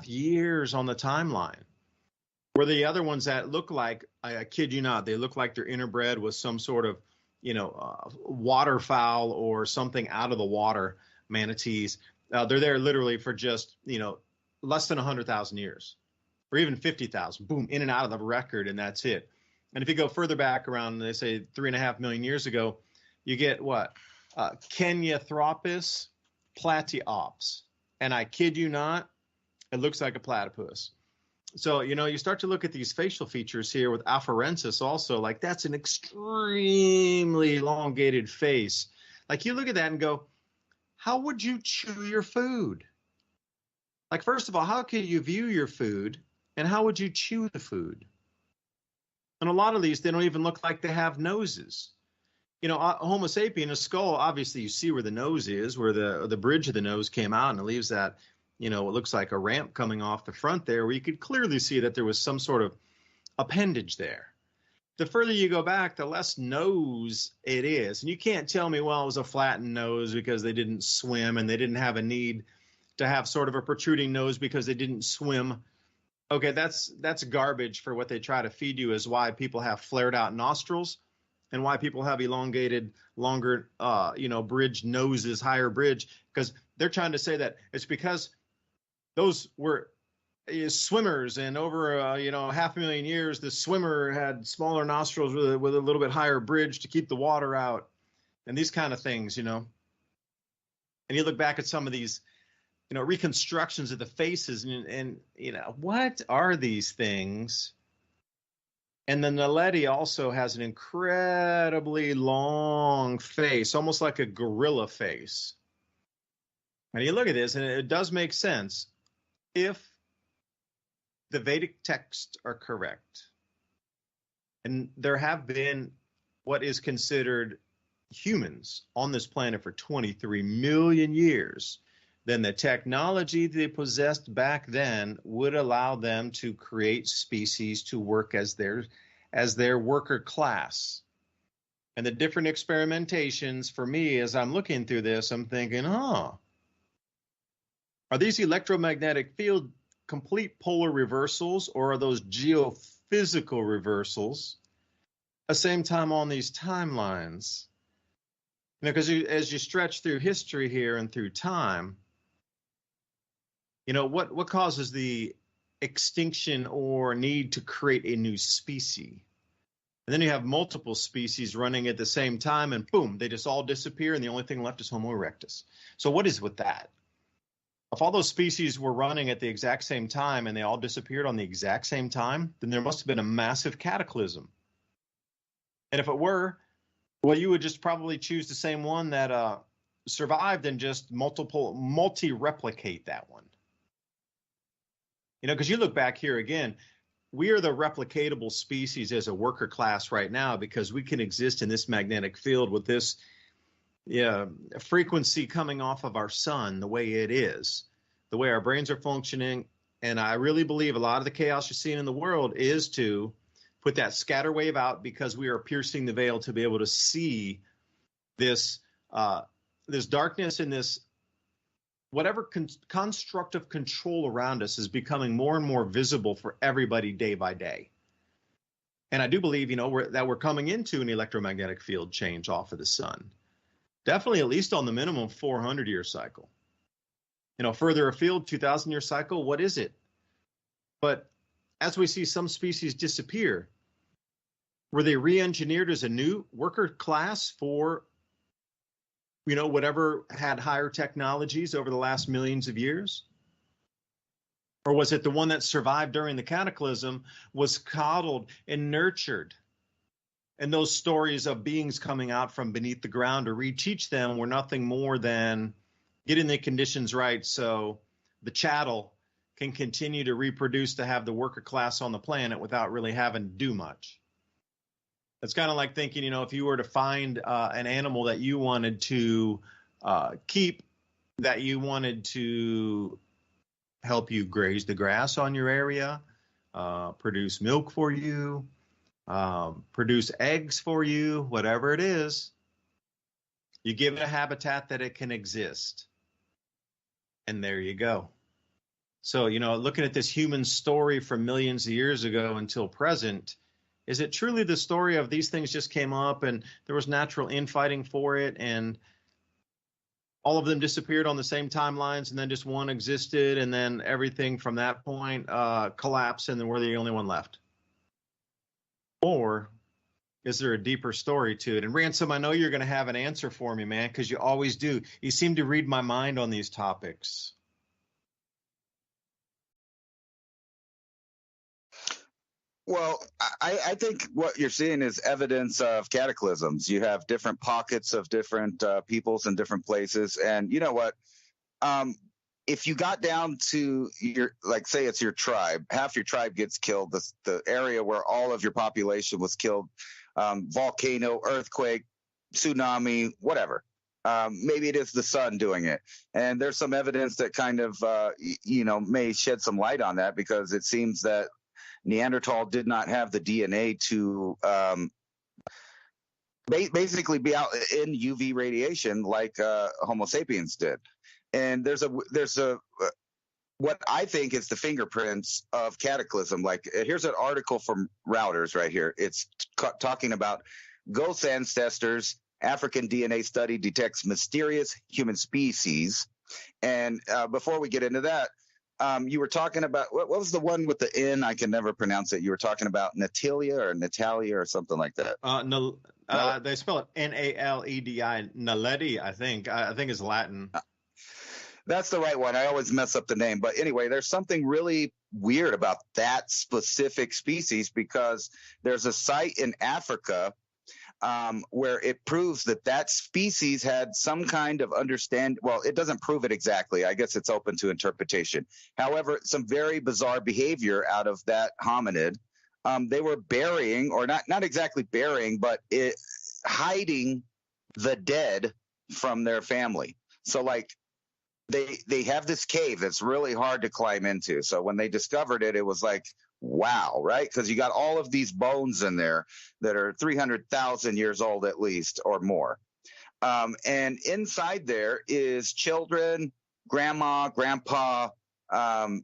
years on the timeline. Where the other ones that look like, I kid you not, they look like they're interbred with some sort of, waterfowl or something out of the water, manatees. They're there literally for just, less than 100,000 years, or even 50,000. Boom, in and out of the record, and that's it. And if you go further back around, they say 3.5 million years ago, you get what? Kenyanthropus platyops. And I kid you not, it looks like a platypus. So, you start to look at these facial features here with afarensis also, like that's an extremely elongated face. Like you look at that and go, how would you chew your food? Like, first of all, how could you view your food, and how would you chew the food? And a lot of these, they don't even look like they have noses. Homo sapien, a skull, obviously you see where the nose is, where the bridge of the nose came out, and it leaves that, it looks like a ramp coming off the front there, where you could clearly see that there was some sort of appendage there. The further you go back, the less nose it is. And you can't tell me, well, it was a flattened nose because they didn't swim and they didn't have a need to have sort of a protruding nose because they didn't swim. Okay, that's garbage for what they try to feed you, is why people have flared out nostrils and why people have elongated, longer, bridge noses, higher bridge, because they're trying to say that it's because those were swimmers, and over 500,000 years, the swimmer had smaller nostrils with a little bit higher bridge to keep the water out, and these kind of things, And you look back at some of these, reconstructions of the faces, and what are these things? And the Naledi also has an incredibly long face, almost like a gorilla face. And you look at this, and it does make sense if the Vedic texts are correct. And there have been what is considered humans on this planet for 23 million years. Then the technology they possessed back then would allow them to create species to work as their worker class. And the different experimentations for me, as I'm looking through this, I'm thinking, are these electromagnetic field complete polar reversals, or are those geophysical reversals at the same time on these timelines? Because as you stretch through history here and through time, what causes the extinction or need to create a new species? And then you have multiple species running at the same time, and boom, they just all disappear, and the only thing left is Homo erectus. So what is with that? If all those species were running at the exact same time and they all disappeared on the exact same time, then there must have been a massive cataclysm. And if it were, well, you would just probably choose the same one that survived and just multi-replicate that one. Because you look back here again, we are the replicatable species as a worker class right now because we can exist in this magnetic field with this frequency coming off of our sun the way it is, the way our brains are functioning. And I really believe a lot of the chaos you're seeing in the world is to put that scatter wave out because we are piercing the veil to be able to see this darkness and this whatever construct of control around us is becoming more and more visible for everybody day by day. And I do believe, that we're coming into an electromagnetic field change off of the sun. Definitely at least on the minimum 400-year cycle. Further afield, 2,000-year cycle, what is it? But as we see some species disappear, were they re-engineered as a new worker class for whatever had higher technologies over the last millions of years? Or was it the one that survived during the cataclysm, was coddled and nurtured? And those stories of beings coming out from beneath the ground to reteach them were nothing more than getting the conditions right so the chattel can continue to reproduce to have the worker class on the planet without really having to do much. It's kind of like thinking, if you were to find an animal that you wanted to keep, that you wanted to help you graze the grass on your area, produce milk for you, produce eggs for you, whatever it is, you give it a habitat that it can exist. And there you go. So, looking at this human story from millions of years ago until present, is it truly the story of these things just came up and there was natural infighting for it and all of them disappeared on the same timelines and then just one existed and then everything from that point collapsed and then we're the only one left? Or is there a deeper story to it? And Ransom, I know you're going to have an answer for me, man, because you always do. You seem to read my mind on these topics. Well, I think what you're seeing is evidence of cataclysms. You have different pockets of different peoples in different places. And you know what? If you got down to say it's your tribe, half your tribe gets killed, the area where all of your population was killed, volcano, earthquake, tsunami, whatever. Maybe it is the sun doing it. And there's some evidence that kind of, may shed some light on that because it seems that Neanderthal did not have the DNA to basically be out in UV radiation like Homo sapiens did. And there's a what I think is the fingerprints of cataclysm. Like here's an article from Routers right here. It's talking about ghost ancestors. African DNA study detects mysterious human species. And before we get into that, you were talking about what was the one with the N? I can never pronounce it. You were talking about Natalia or something like that. They spell it Naledi, Naledi. I think is Latin. That's the right one. I always mess up the name. But anyway, there's something really weird about that specific species because there's a site in Africa where it proves that species had some kind of understand. Well, it doesn't prove it exactly. I guess it's open to interpretation. However, some very bizarre behavior out of that hominid. They were burying, or not exactly burying, but hiding the dead from their family. So like they have this cave that's really hard to climb into. So when they discovered it, it was like wow, right? Because you got all of these bones in there that are 300,000 years old at least or more. And inside there is children, grandma, grandpa,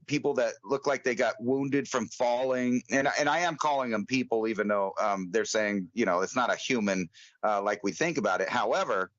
people that look like they got wounded from falling. And I am calling them people, even though they're saying, it's not a human like we think about it. However,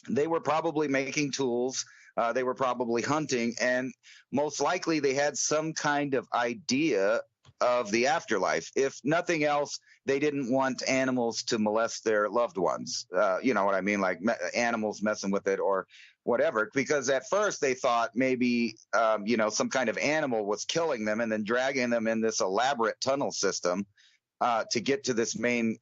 they were probably making tools. They were probably hunting, and most likely they had some kind of idea of the afterlife. If nothing else, they didn't want animals to molest their loved ones. You know what I mean? Like animals messing with it or whatever. Because at first they thought maybe, some kind of animal was killing them and then dragging them in this elaborate tunnel system to get to this main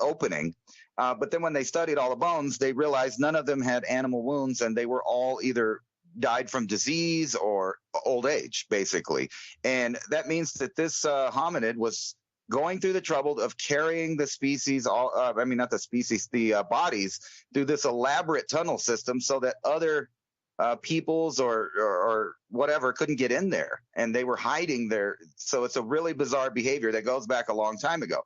opening. But then when they studied all the bones, they realized none of them had animal wounds, and they were all either died from disease or old age, basically. And that means that this hominid was going through the trouble of carrying the species, the bodies through this elaborate tunnel system so that other peoples or whatever couldn't get in there, and they were hiding there. So it's a really bizarre behavior that goes back a long time ago.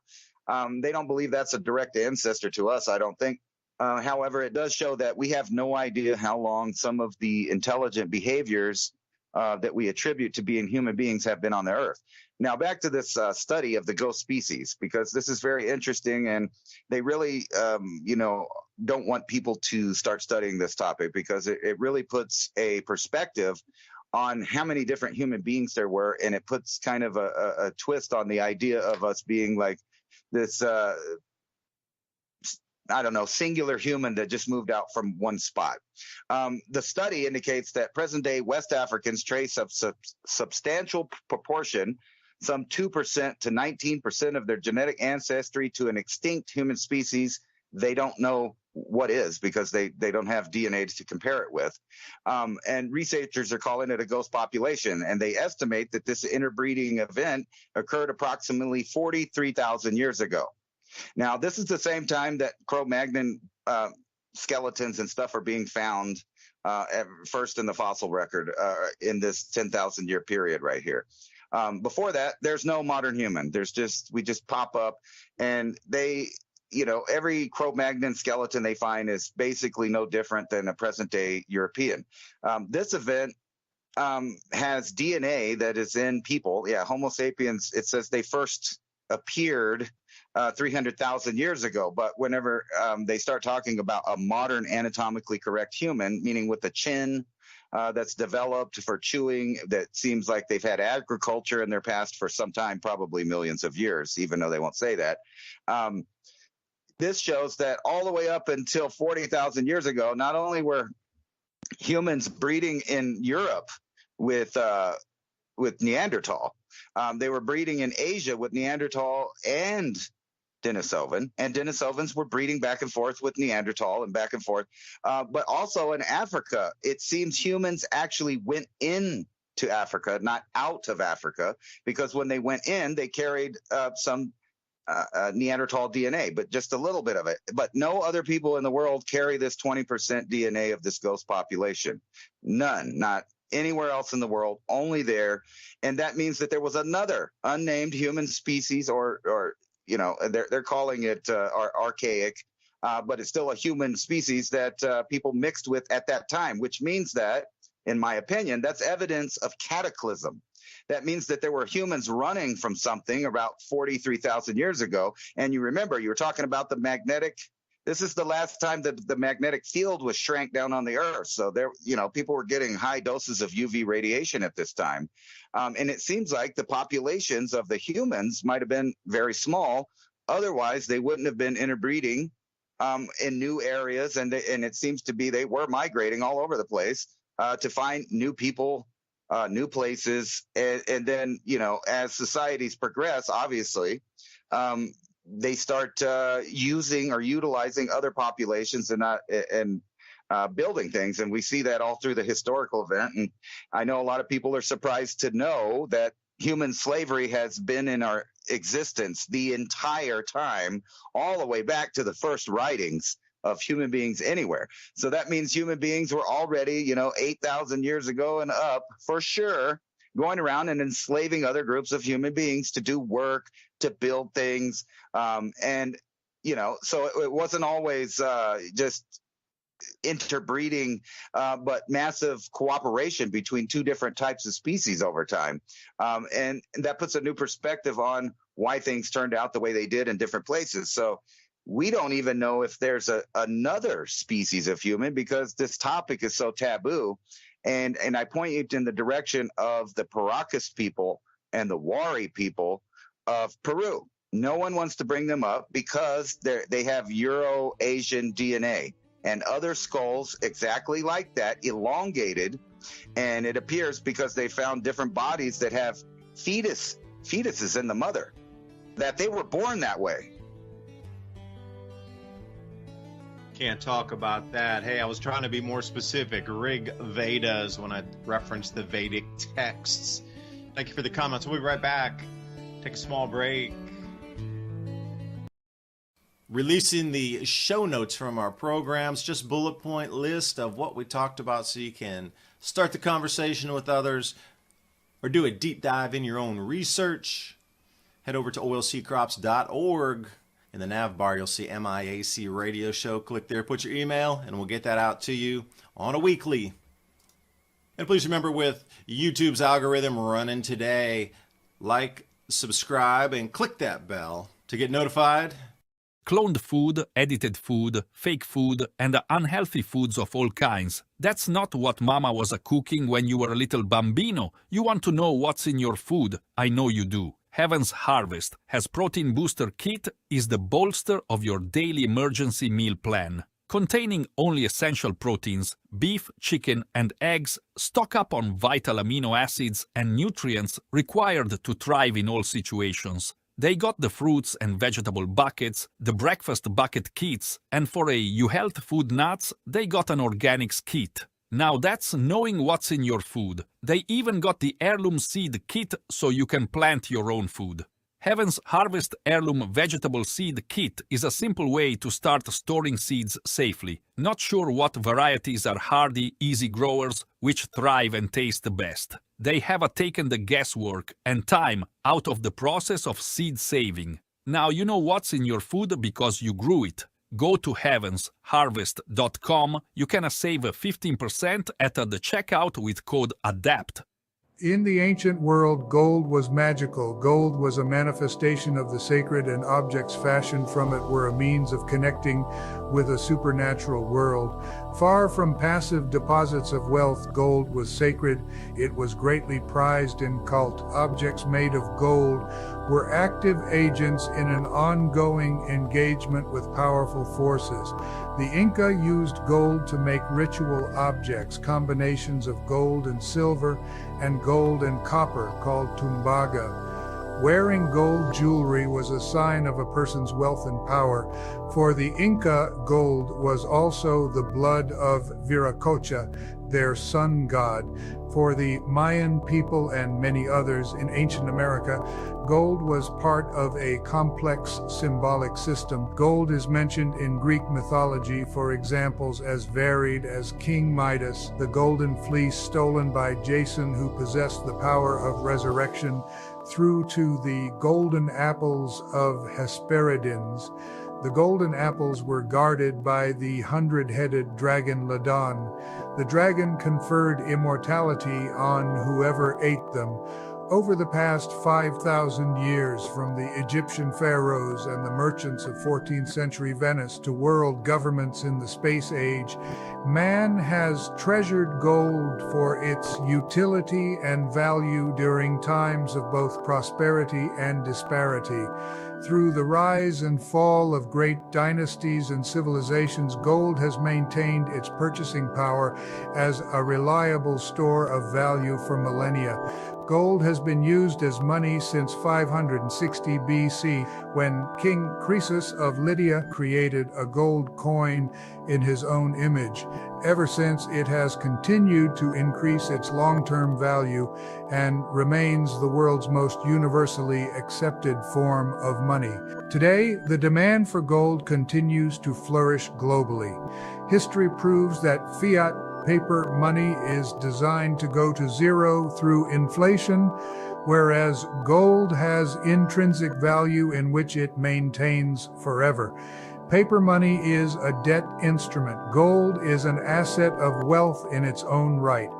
They don't believe that's a direct ancestor to us, I don't think. However, it does show that we have no idea how long some of the intelligent behaviors that we attribute to being human beings have been on the earth. Now, back to this study of the ghost species, because this is very interesting, and they really, don't want people to start studying this topic because it really puts a perspective on how many different human beings there were, and it puts kind of a twist on the idea of us being like this singular human that just moved out from one spot. The study indicates that present-day West Africans trace a substantial proportion, some 2% to 19% of their genetic ancestry to an extinct human species they don't know what is, because they don't have DNA to compare it with. And researchers are calling it a ghost population, and they estimate that this interbreeding event occurred approximately 43,000 years ago. Now, this is the same time that Cro-Magnon skeletons and stuff are being found first in the fossil record in this 10,000 year period right here. Before that, there's no modern human. We just pop up, and they, every Cro-Magnon skeleton they find is basically no different than a present day European. This event has DNA that is in people. Yeah, Homo sapiens, it says they first appeared 300,000 years ago. But whenever they start talking about a modern anatomically correct human, meaning with a chin that's developed for chewing, that seems like they've had agriculture in their past for some time, probably millions of years, even though they won't say that. This shows that all the way up until 40,000 years ago, not only were humans breeding in Europe with Neanderthal, they were breeding in Asia with Neanderthal and Denisovan, and Denisovans were breeding back and forth with Neanderthal and back and forth. But also in Africa, it seems humans actually went in to Africa, not out of Africa, because when they went in, they carried some Neanderthal DNA, but just a little bit of it. But no other people in the world carry this 20% DNA of this ghost population. None, not anywhere else in the world, only there. And that means that there was another unnamed human species, or they're calling it archaic, but it's still a human species that people mixed with at that time, which means that, in my opinion, that's evidence of cataclysm. That means that there were humans running from something about 43,000 years ago. And you remember, you were talking about the magnetic. This is the last time that the magnetic field was shrank down on the Earth. So there, people were getting high doses of UV radiation at this time. And it seems like the populations of the humans might have been very small. Otherwise, they wouldn't have been interbreeding in new areas. And it seems to be they were migrating all over the place to find new people, new places. And then, as societies progress, obviously, they start using or utilizing other populations and building things. And we see that all through the historical event. And I know a lot of people are surprised to know that human slavery has been in our existence the entire time, all the way back to the first writings of human beings anywhere. So that means human beings were already, 8,000 years ago and up for sure, going around and enslaving other groups of human beings to do work, to build things. And, so it wasn't always just interbreeding, but massive cooperation between two different types of species over time. And that puts a new perspective on why things turned out the way they did in different places. So we don't even know if there's another species of human, because this topic is so taboo. And I point you in the direction of the Paracas people and the Wari people of Peru. No one wants to bring them up because they have Euro-Asian DNA and other skulls exactly like that, elongated. And it appears because they found different bodies that have fetuses in the mother, that they were born that way. Can't talk about that. Hey, I was trying to be more specific. Rig Vedas when I referenced the Vedic texts. Thank you for the comments. We'll be right back. Take a small break. Releasing the show notes from our programs, just bullet point list of what we talked about so you can start the conversation with others or do a deep dive in your own research. Head over to oilseedcrops.org. In the nav bar, you'll see MIAC radio show. Click there, put your email, and we'll get that out to you on a weekly. And please remember, with YouTube's algorithm running today, like, subscribe, and click that bell to get notified. Cloned food, edited food, fake food, and unhealthy foods of all kinds. That's not what Mama was cooking when you were a little bambino. You want to know what's in your food. I know you do. Heaven's Harvest has Protein Booster Kit is the bolster of your daily emergency meal plan. Containing only essential proteins, beef, chicken, and eggs, stock up on vital amino acids and nutrients required to thrive in all situations. They got the fruits and vegetable buckets, the breakfast bucket kits, and for a You Health Food Nuts, they got an organics kit. Now that's knowing what's in your food. They even got the heirloom seed kit so you can plant your own food. Heaven's Harvest Heirloom Vegetable Seed Kit is a simple way to start storing seeds safely. Not sure what varieties are hardy, easy growers, which thrive and taste the best. They have taken the guesswork and time out of the process of seed saving. Now you know what's in your food because you grew it. Go to heavensharvest.com. You can save 15% at the checkout with code ADAPT. In the ancient world, gold was magical. Gold was a manifestation of the sacred, and objects fashioned from it were a means of connecting with a supernatural world. Far from passive deposits of wealth, gold was sacred. It was greatly prized in cult. Objects made of gold were active agents in an ongoing engagement with powerful forces. The Inca used gold to make ritual objects, combinations of gold and silver and gold and copper called tumbaga. Wearing gold jewelry was a sign of a person's wealth and power. For the Inca, gold was also the blood of Viracocha, their sun god. For the Mayan people and many others in ancient America, gold was part of a complex symbolic system. Gold is mentioned in Greek mythology for examples as varied as King Midas, the golden fleece stolen by Jason who possessed the power of resurrection, through to the golden apples of Hesperides. The golden apples were guarded by the 100-headed dragon Ladon. The dragon conferred immortality on whoever ate them. Over the past 5,000 years, from the Egyptian pharaohs and the merchants of 14th century Venice to world governments in the space age, man has treasured gold for its utility and value during times of both prosperity and disparity. Through the rise and fall of great dynasties and civilizations, gold has maintained its purchasing power as a reliable store of value for millennia. Gold has been used as money since 560 BC, when King Croesus of Lydia created a gold coin in his own image. Ever since, it has continued to increase its long-term value and remains the world's most universally accepted form of money. Today, the demand for gold continues to flourish globally. History proves that fiat paper money is designed to go to zero through inflation, whereas gold has intrinsic value in which it maintains forever. Paper money is a debt instrument. Gold is an asset of wealth in its own right.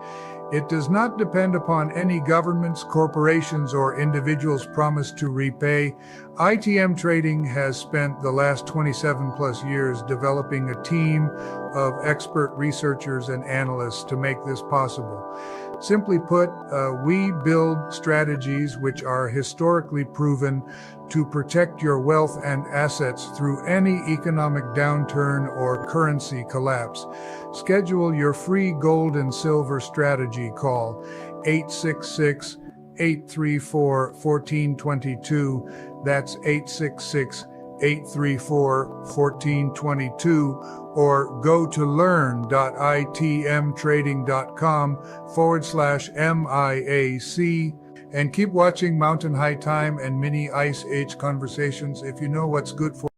It does not depend upon any governments, corporations, or individuals' promise to repay. ITM Trading has spent the last 27 plus years developing a team of expert researchers and analysts to make this possible. Simply put, we build strategies which are historically proven to protect your wealth and assets through any economic downturn or currency collapse. Schedule your free gold and silver strategy call 866-834-1422. That's 866-834-1422. Or go to learn.itmtrading.com/MIAC and keep watching Mountain High Time and Mini Ice Age Conversations if you know what's good for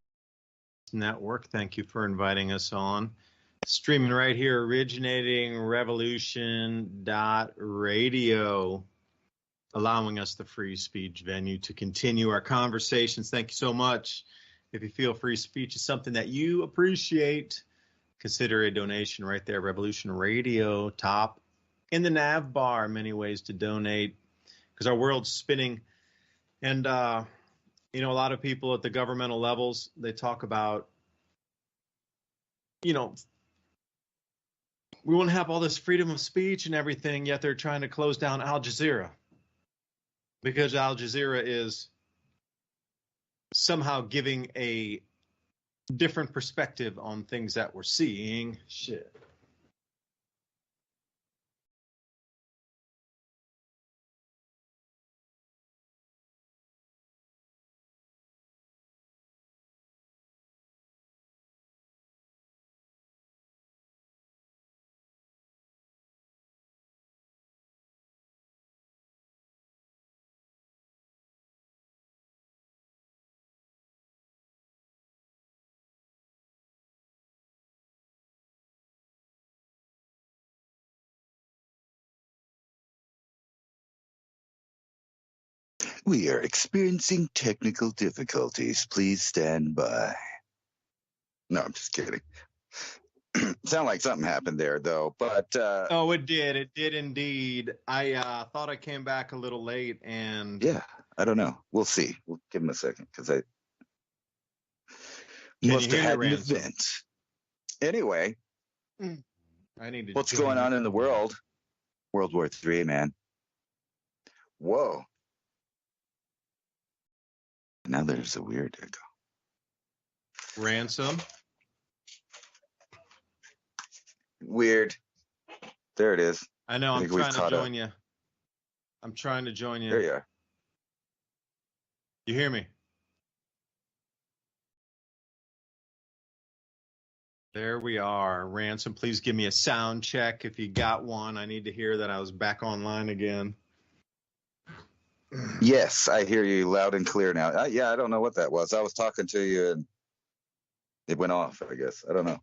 network. Thank you for inviting us on. Streaming right here, originating revolution.radio, allowing us the free speech venue to continue our conversations. Thank you so much. If you feel free speech is something that you appreciate, consider a donation right there. Revolution Radio, top in the nav bar. Many ways to donate because our world's spinning. And, a lot of people at the governmental levels, they talk about, we want to have all this freedom of speech and everything, yet they're trying to close down Al Jazeera because Al Jazeera is somehow giving a different perspective on things that we're seeing. Shit. We are experiencing technical difficulties. Please stand by. No, I'm just kidding. Sound like something happened there, though. But oh, it did. It did indeed. I thought I came back a little late, and yeah, I don't know. We'll see. We'll give him a second because I Can must you have hear had me, an Ransom? event. Anyway, I need to. what's going on in the world? World War III, man. Whoa. Now there's a weird echo. Ransom. Weird. There it is. I know. I'm think we've trying to caught join you. I'm trying to join you. There you are. You hear me? There we are. Ransom, please give me a sound check if you got one. I need to hear that I was back online again. Yes, I hear you loud and clear now. Yeah, I don't know what that was. I was talking to you and it went off, I guess. I don't know.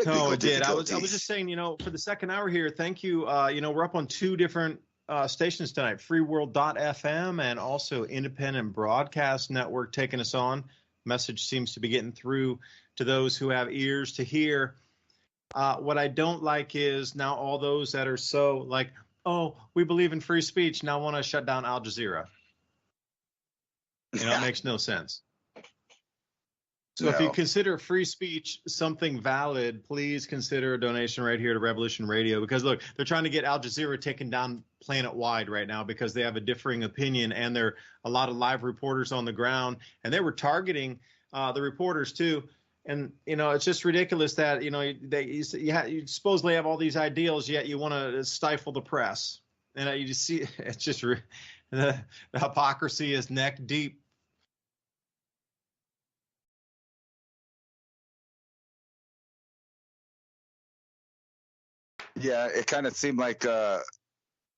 No, it did. I was just saying, for the second hour here, thank you. We're up on two different stations tonight, freeworld.fm and also Independent Broadcast Network taking us on. Message seems to be getting through to those who have ears to hear. What I don't like is now all those that are so like, oh, we believe in free speech, now want to shut down Al Jazeera. It makes no sense. So if you consider free speech something valid, please consider a donation right here to Revolution Radio. Because, look, they're trying to get Al Jazeera taken down planet-wide right now because they have a differing opinion, and there are a lot of live reporters on the ground. And they were targeting the reporters, too. And, it's just ridiculous that, you supposedly have all these ideals, yet you want to stifle the press. And you just see it's just the hypocrisy is neck deep. Yeah, it kind of seemed like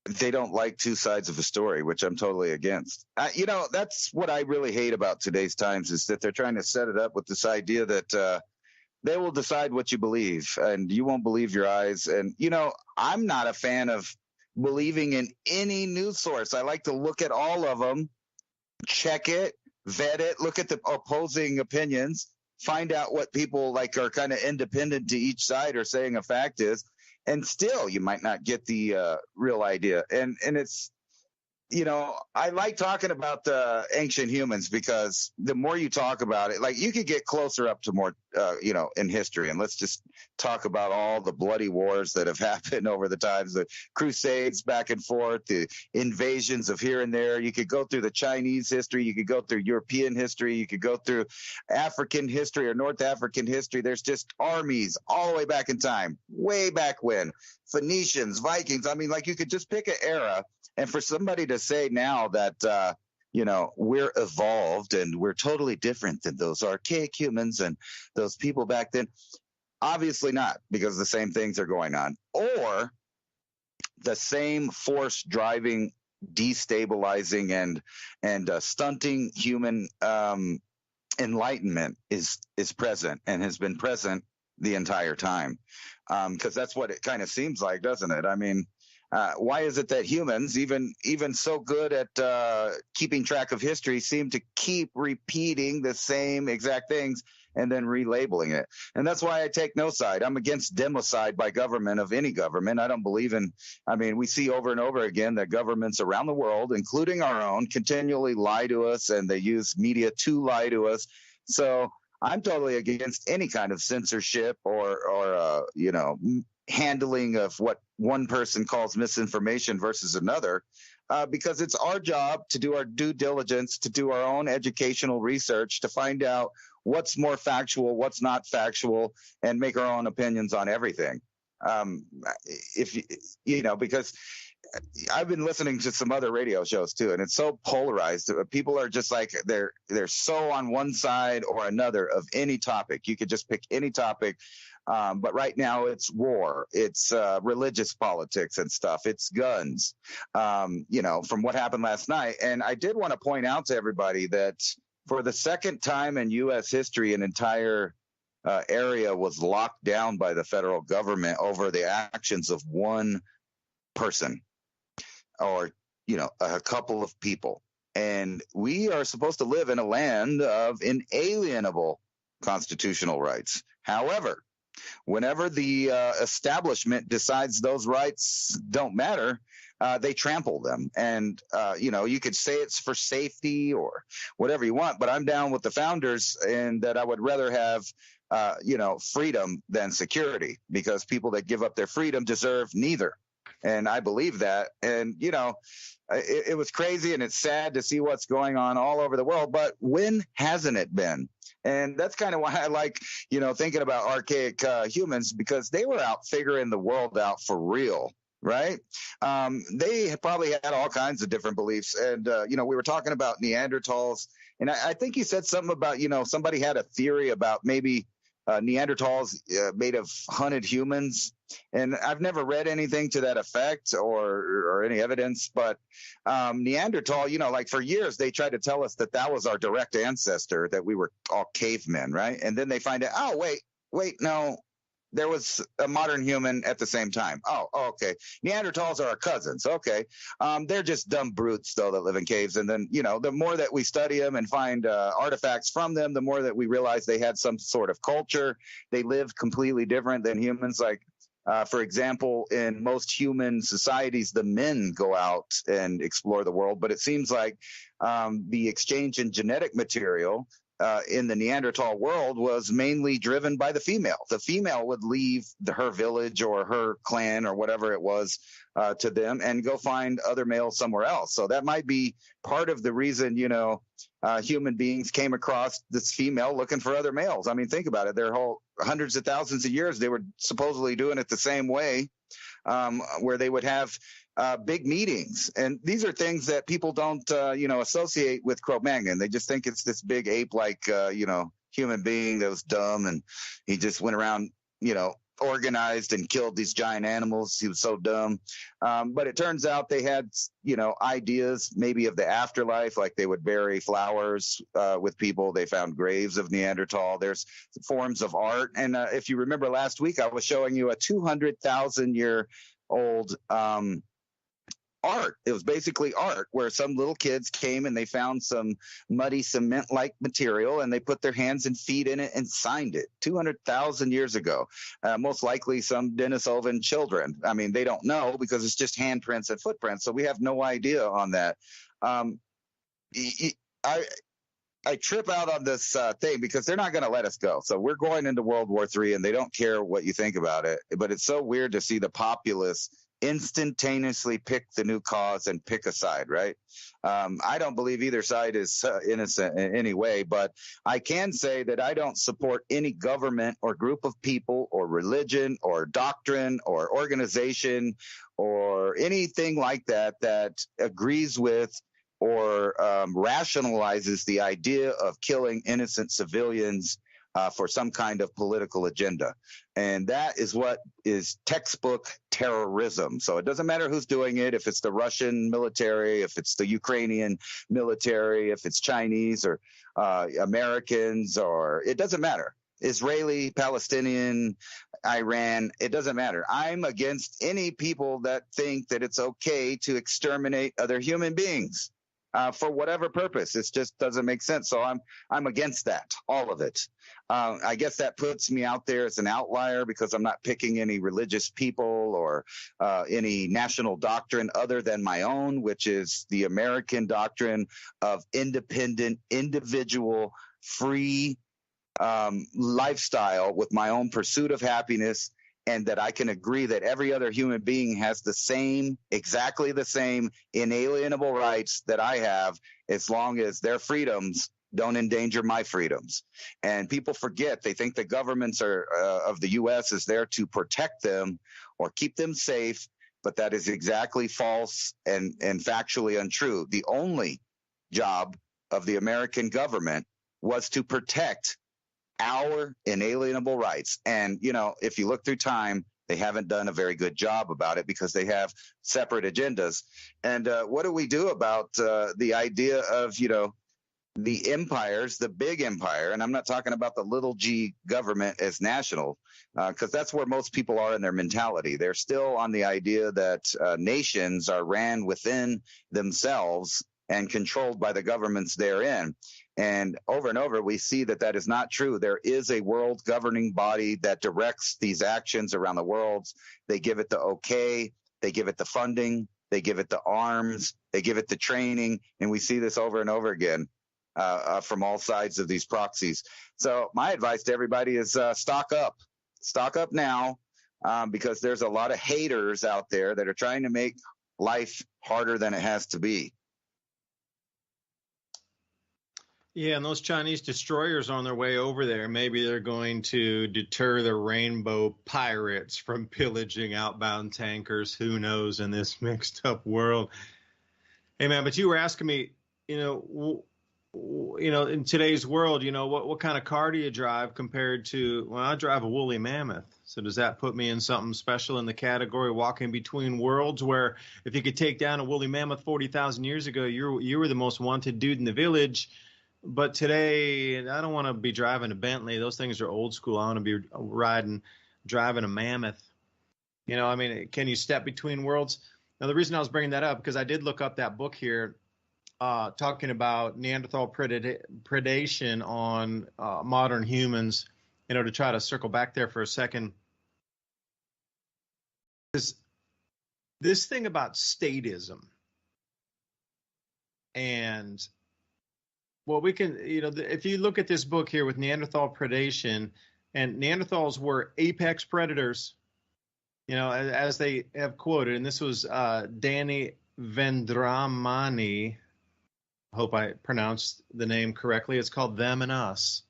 they don't like two sides of a story, which I'm totally against. That's what I really hate about today's times is that they're trying to set it up with this idea that they will decide what you believe, and you won't believe your eyes. And, I'm not a fan of believing in any news source. I like to look at all of them, check it, vet it, look at the opposing opinions, find out what people like are kind of independent to each side are saying a fact is. And still, you might not get the real idea. And it's, I like talking about the ancient humans because the more you talk about it, like you could get closer up to more, in history. And let's just talk about all the bloody wars that have happened over the times, the crusades back and forth, the invasions of here and there. You could go through the Chinese history. You could go through European history. You could go through African history or North African history. There's just armies all the way back in time, way back when. Phoenicians, Vikings. I mean, like you could just pick an era. And for somebody to say now that, we're evolved and we're totally different than those archaic humans and those people back then, obviously not, because the same things are going on. Or the same force driving, destabilizing, and stunting human enlightenment is present and has been present the entire time. Because that's what it kind of seems like, doesn't it? I mean, why is it that humans, even so good at keeping track of history, seem to keep repeating the same exact things and then relabeling it? And that's why I take no side. I'm against democide by government of any government. I don't believe in, we see over and over again that governments around the world, including our own, continually lie to us, and they use media to lie to us. So I'm totally against any kind of censorship or handling of what one person calls misinformation versus another, because it's our job to do our due diligence, to do our own educational research, to find out what's more factual, what's not factual, and make our own opinions on everything. Because I've been listening to some other radio shows too, and it's so polarized. People are just like they're so on one side or another of any topic. You could just pick any topic. But right now it's war, it's religious politics and stuff. It's guns, from what happened last night. And I did want to point out to everybody that for the second time in U.S. history, an entire area was locked down by the federal government over the actions of one person or, a couple of people. And we are supposed to live in a land of inalienable constitutional rights. However, whenever the establishment decides those rights don't matter, they trample them. And, you could say it's for safety or whatever you want, but I'm down with the founders in that I would rather have, freedom than security, because people that give up their freedom deserve neither. And I believe that. And, it was crazy and it's sad to see what's going on all over the world. But when hasn't it been? And that's kind of why I like, thinking about archaic humans, because they were out figuring the world out for real, right? They probably had all kinds of different beliefs. And, we were talking about Neanderthals. And I think you said something about, somebody had a theory about maybe Neanderthals made of hunted humans. And I've never read anything to that effect or any evidence, but Neanderthal, like for years, they tried to tell us that was our direct ancestor, that we were all cavemen, right? And then they find out, oh, wait, no, there was a modern human at the same time. Oh, okay. Neanderthals are our cousins. Okay. They're just dumb brutes, though, that live in caves. And then, the more that we study them and find artifacts from them, the more that we realize they had some sort of culture. They lived completely different than humans. Like, for example, in most human societies, the men go out and explore the world. But it seems like the exchange in genetic material in the Neanderthal world was mainly driven by the female. The female would leave her village or her clan or whatever it was to them and go find other males somewhere else. So that might be part of the reason, human beings came across this female looking for other males. I mean, think about it. Their whole hundreds of thousands of years, they were supposedly doing it the same way, where they would have big meetings. And these are things that people don't, associate with Cro-Magnon. They just think it's this big ape-like, human being that was dumb, and he just went around, organized and killed these giant animals. He was so dumb. But it turns out they had, ideas maybe of the afterlife, like they would bury flowers with people. They found graves of Neanderthal. There's forms of art. And if you remember last week, I was showing you a 200,000-year-old art. It was basically art where some little kids came and they found some muddy cement-like material and they put their hands and feet in it and signed it 200,000 years ago. Most likely some Denisovan children. I mean, they don't know because it's just handprints and footprints. So we have no idea on that. I trip out on this thing because they're not going to let us go. So we're going into World War III and they don't care what you think about it. But it's so weird to see the populace instantaneously pick the new cause and pick a side, right? I don't believe either side is innocent in any way, but I can say that I don't support any government or group of people or religion or doctrine or organization or anything like that that agrees with or rationalizes the idea of killing innocent civilians for some kind of political agenda. And that is what is textbook terrorism. So it doesn't matter who's doing it, if it's the Russian military, if it's the Ukrainian military, if it's Chinese or Americans, or it doesn't matter. Israeli, Palestinian, Iran, it doesn't matter. I'm against any people that think that it's okay to exterminate other human beings for whatever purpose. It just doesn't make sense. So I'm against that, all of it. I guess that puts me out there as an outlier because I'm not picking any religious people or any national doctrine other than my own, which is the American doctrine of independent, individual, free lifestyle with my own pursuit of happiness, and that I can agree that every other human being has the same, exactly the same inalienable rights that I have, as long as their freedoms don't endanger my freedoms. And people forget, they think the governments of the U.S. is there to protect them or keep them safe, but that is exactly false and factually untrue. The only job of the American government was to protect our inalienable rights. And, if you look through time, they haven't done a very good job about it because they have separate agendas. And what do we do about the idea of, the empires, the big empire? And I'm not talking about the little g government as national, because that's where most people are in their mentality. They're still on the idea that nations are ran within themselves and controlled by the governments therein. And over, we see that that is not true. There is a world governing body that directs these actions around the world. They give it the okay. They give it the funding. They give it the arms. They give it the training. And we see this over and over again from all sides of these proxies. So my advice to everybody is stock up. Stock up now because there's a lot of haters out there that are trying to make life harder than it has to be. Yeah, and those Chinese destroyers on their way over there, maybe they're going to deter the rainbow pirates from pillaging outbound tankers. Who knows in this mixed up world? Hey, man, but you were asking me, in today's world, what kind of car do you drive compared to, well, I drive a woolly mammoth. So does that put me in something special in the category walking between worlds, where if you could take down a woolly mammoth 40,000 years ago, you were the most wanted dude in the village. But today, I don't want to be driving a Bentley. Those things are old school. I want to be driving a Mammoth. Can you step between worlds? Now, the reason I was bringing that up, because I did look up that book here talking about Neanderthal predation on modern humans, to try to circle back there for a second. This thing about statism and we can, if you look at this book here with Neanderthal predation, and Neanderthals were apex predators, as they have quoted, and this was Danny Vendramani. Hope I pronounced the name correctly. It's called Them and Us.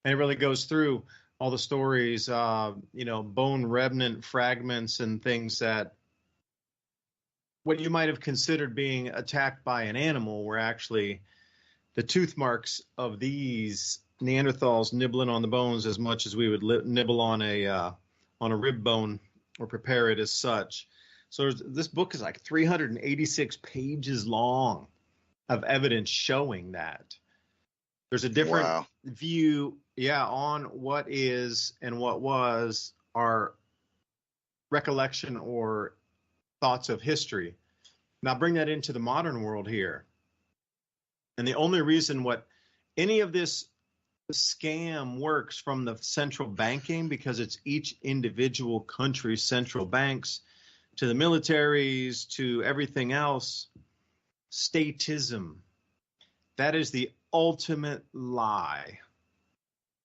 And it really goes through all the stories, bone remnant fragments and things that what you might have considered being attacked by an animal were actually the tooth marks of these Neanderthals nibbling on the bones as much as we would nibble on a on a rib bone or prepare it as such. So this book is like 386 pages long of evidence showing that. There's a different view, on what is and what was our recollection or thoughts of history. Now bring that into the modern world here. And the only reason what any of this scam works from the central banking, because it's each individual country's central banks, to the militaries, to everything else, statism. That is the ultimate lie.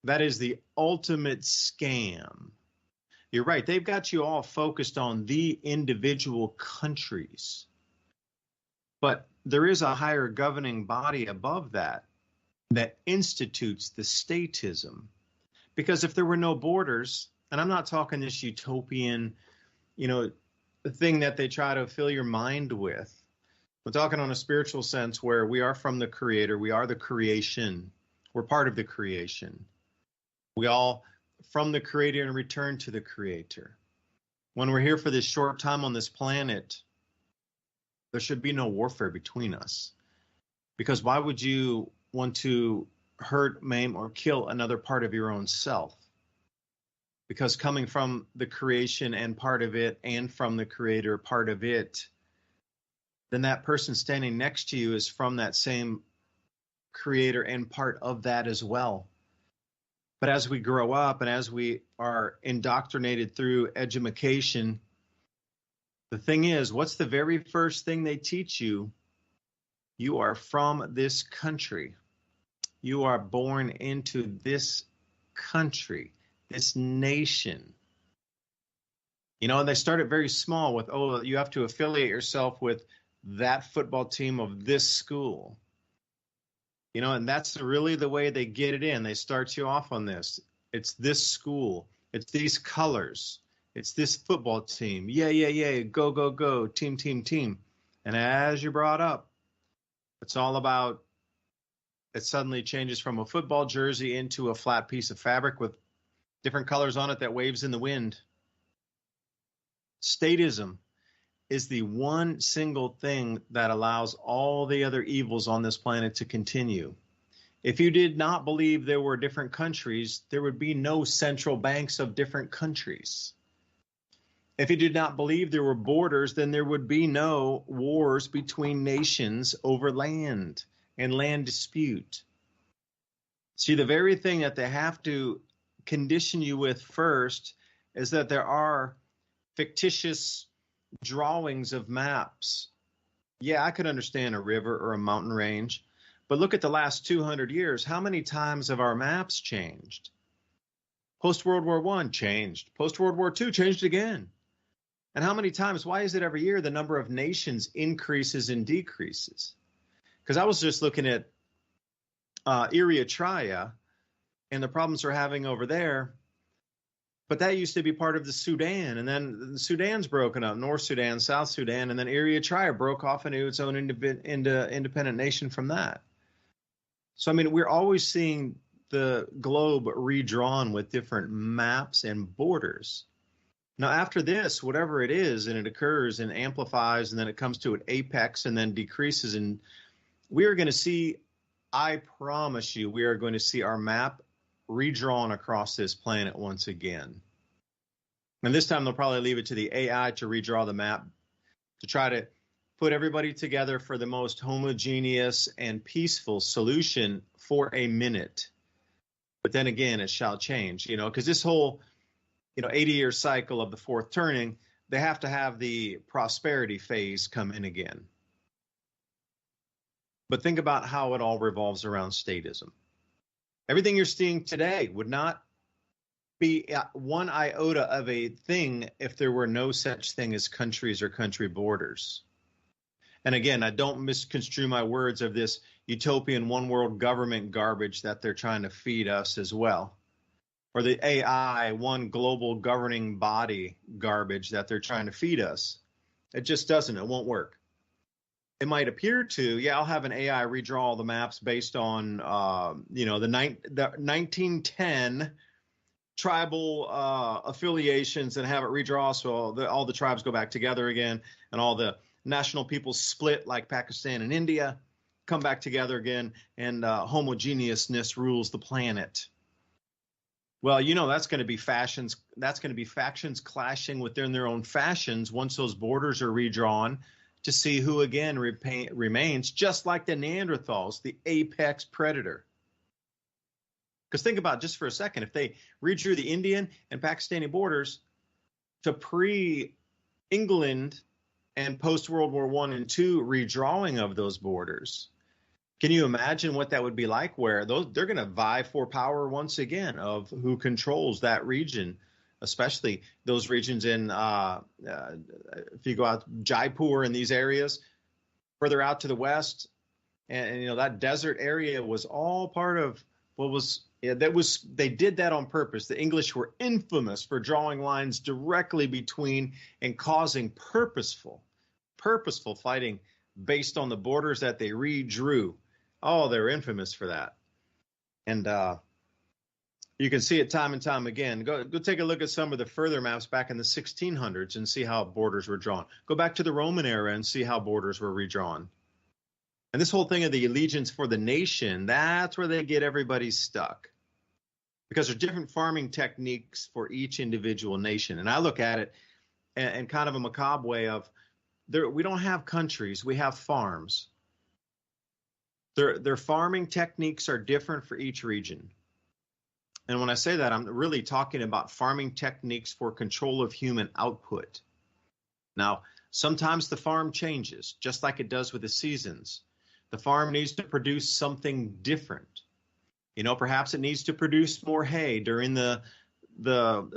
That is the ultimate scam. You're right. They've got you all focused on the individual countries. But there is a higher governing body above that institutes the statism. Because if there were no borders, and I'm not talking this utopian, thing that they try to fill your mind with. I'm talking on a spiritual sense where we are from the Creator. We are the creation. We're part of the creation. We all from the Creator and return to the Creator. When we're here for this short time on this planet, there should be no warfare between us. Because why would you want to hurt, maim, or kill another part of your own self? Because coming from the creation and part of it, and from the Creator part of it, then that person standing next to you is from that same Creator and part of that as well. But as we grow up and as we are indoctrinated through education, the thing is, what's the very first thing they teach you? You are from this country. You are born into this country, this nation. And they start it very small with, you have to affiliate yourself with that football team of this school. And that's really the way they get it in. They start you off on this. It's this school. It's these colors. It's this football team. Yeah. Go, go, go. Team, team, team. And as you're brought up, it's all about, it suddenly changes from a football jersey into a flat piece of fabric with different colors on it that waves in the wind. Statism is the one single thing that allows all the other evils on this planet to continue. If you did not believe there were different countries, there would be no central banks of different countries. If you did not believe there were borders, then there would be no wars between nations over land and land dispute. See, the very thing that they have to condition you with first is that there are fictitious drawings of maps. Yeah, I could understand a river or a mountain range, but look at the last 200 years. How many times have our maps changed? Post-World War I changed. Post-World War II changed again. And how many times, why is it every year the number of nations increases and decreases? Because I was just looking at Eritrea and the problems they're having over there. But that used to be part of the Sudan, and then the Sudan's broken up, North Sudan, South Sudan, and then Eritrea broke off into its own independent nation from that. So, we're always seeing the globe redrawn with different maps and borders. Now, after this, whatever it is, and it occurs and amplifies, and then it comes to an apex and then decreases, and we are going to see, I promise you, we are going to see our map redrawn across this planet once again. And this time they'll probably leave it to the AI to redraw the map to try to put everybody together for the most homogeneous and peaceful solution for a minute. But then again, it shall change, because this whole, 80-year cycle of the fourth turning, they have to have the prosperity phase come in again. But think about how it all revolves around statism. Everything you're seeing today would not be one iota of a thing if there were no such thing as countries or country borders. And again, I don't misconstrue my words of this utopian one world government garbage that they're trying to feed us as well. Or the AI, one global governing body garbage that they're trying to feed us. It just doesn't. It won't work. It might appear to, I'll have an AI redraw all the maps based on, the 1910 tribal affiliations and have it redraw, so all the tribes go back together again, and all the national peoples split like Pakistan and India, come back together again, and homogeneousness rules the planet. Well, that's going to be fashions. That's going to be factions clashing within their own fashions once those borders are redrawn to see who again remains, just like the Neanderthals, the apex predator. Because think about it just for a second, if they redrew the Indian and Pakistani borders to pre-England and post-World War I and II redrawing of those borders, can you imagine what that would be like, where they're going to vie for power once again of who controls that region, especially those regions in, if you go out Jaipur and these areas, further out to the west, and that desert area was all part of what was, they did that on purpose. The English were infamous for drawing lines directly between and causing purposeful fighting based on the borders that they redrew. Oh, they're infamous for that. And you can see it time and time again. Go take a look at some of the further maps back in the 1600s and see how borders were drawn. Go back to the Roman era and see how borders were redrawn. And this whole thing of the allegiance for the nation, that's where they get everybody stuck. Because there's different farming techniques for each individual nation. And I look at it in kind of a macabre way of, we don't have countries, we have farms. Their farming techniques are different for each region. And when I say that, I'm really talking about farming techniques for control of human output. Now, sometimes the farm changes, just like it does with the seasons. The farm needs to produce something different. Perhaps it needs to produce more hay during the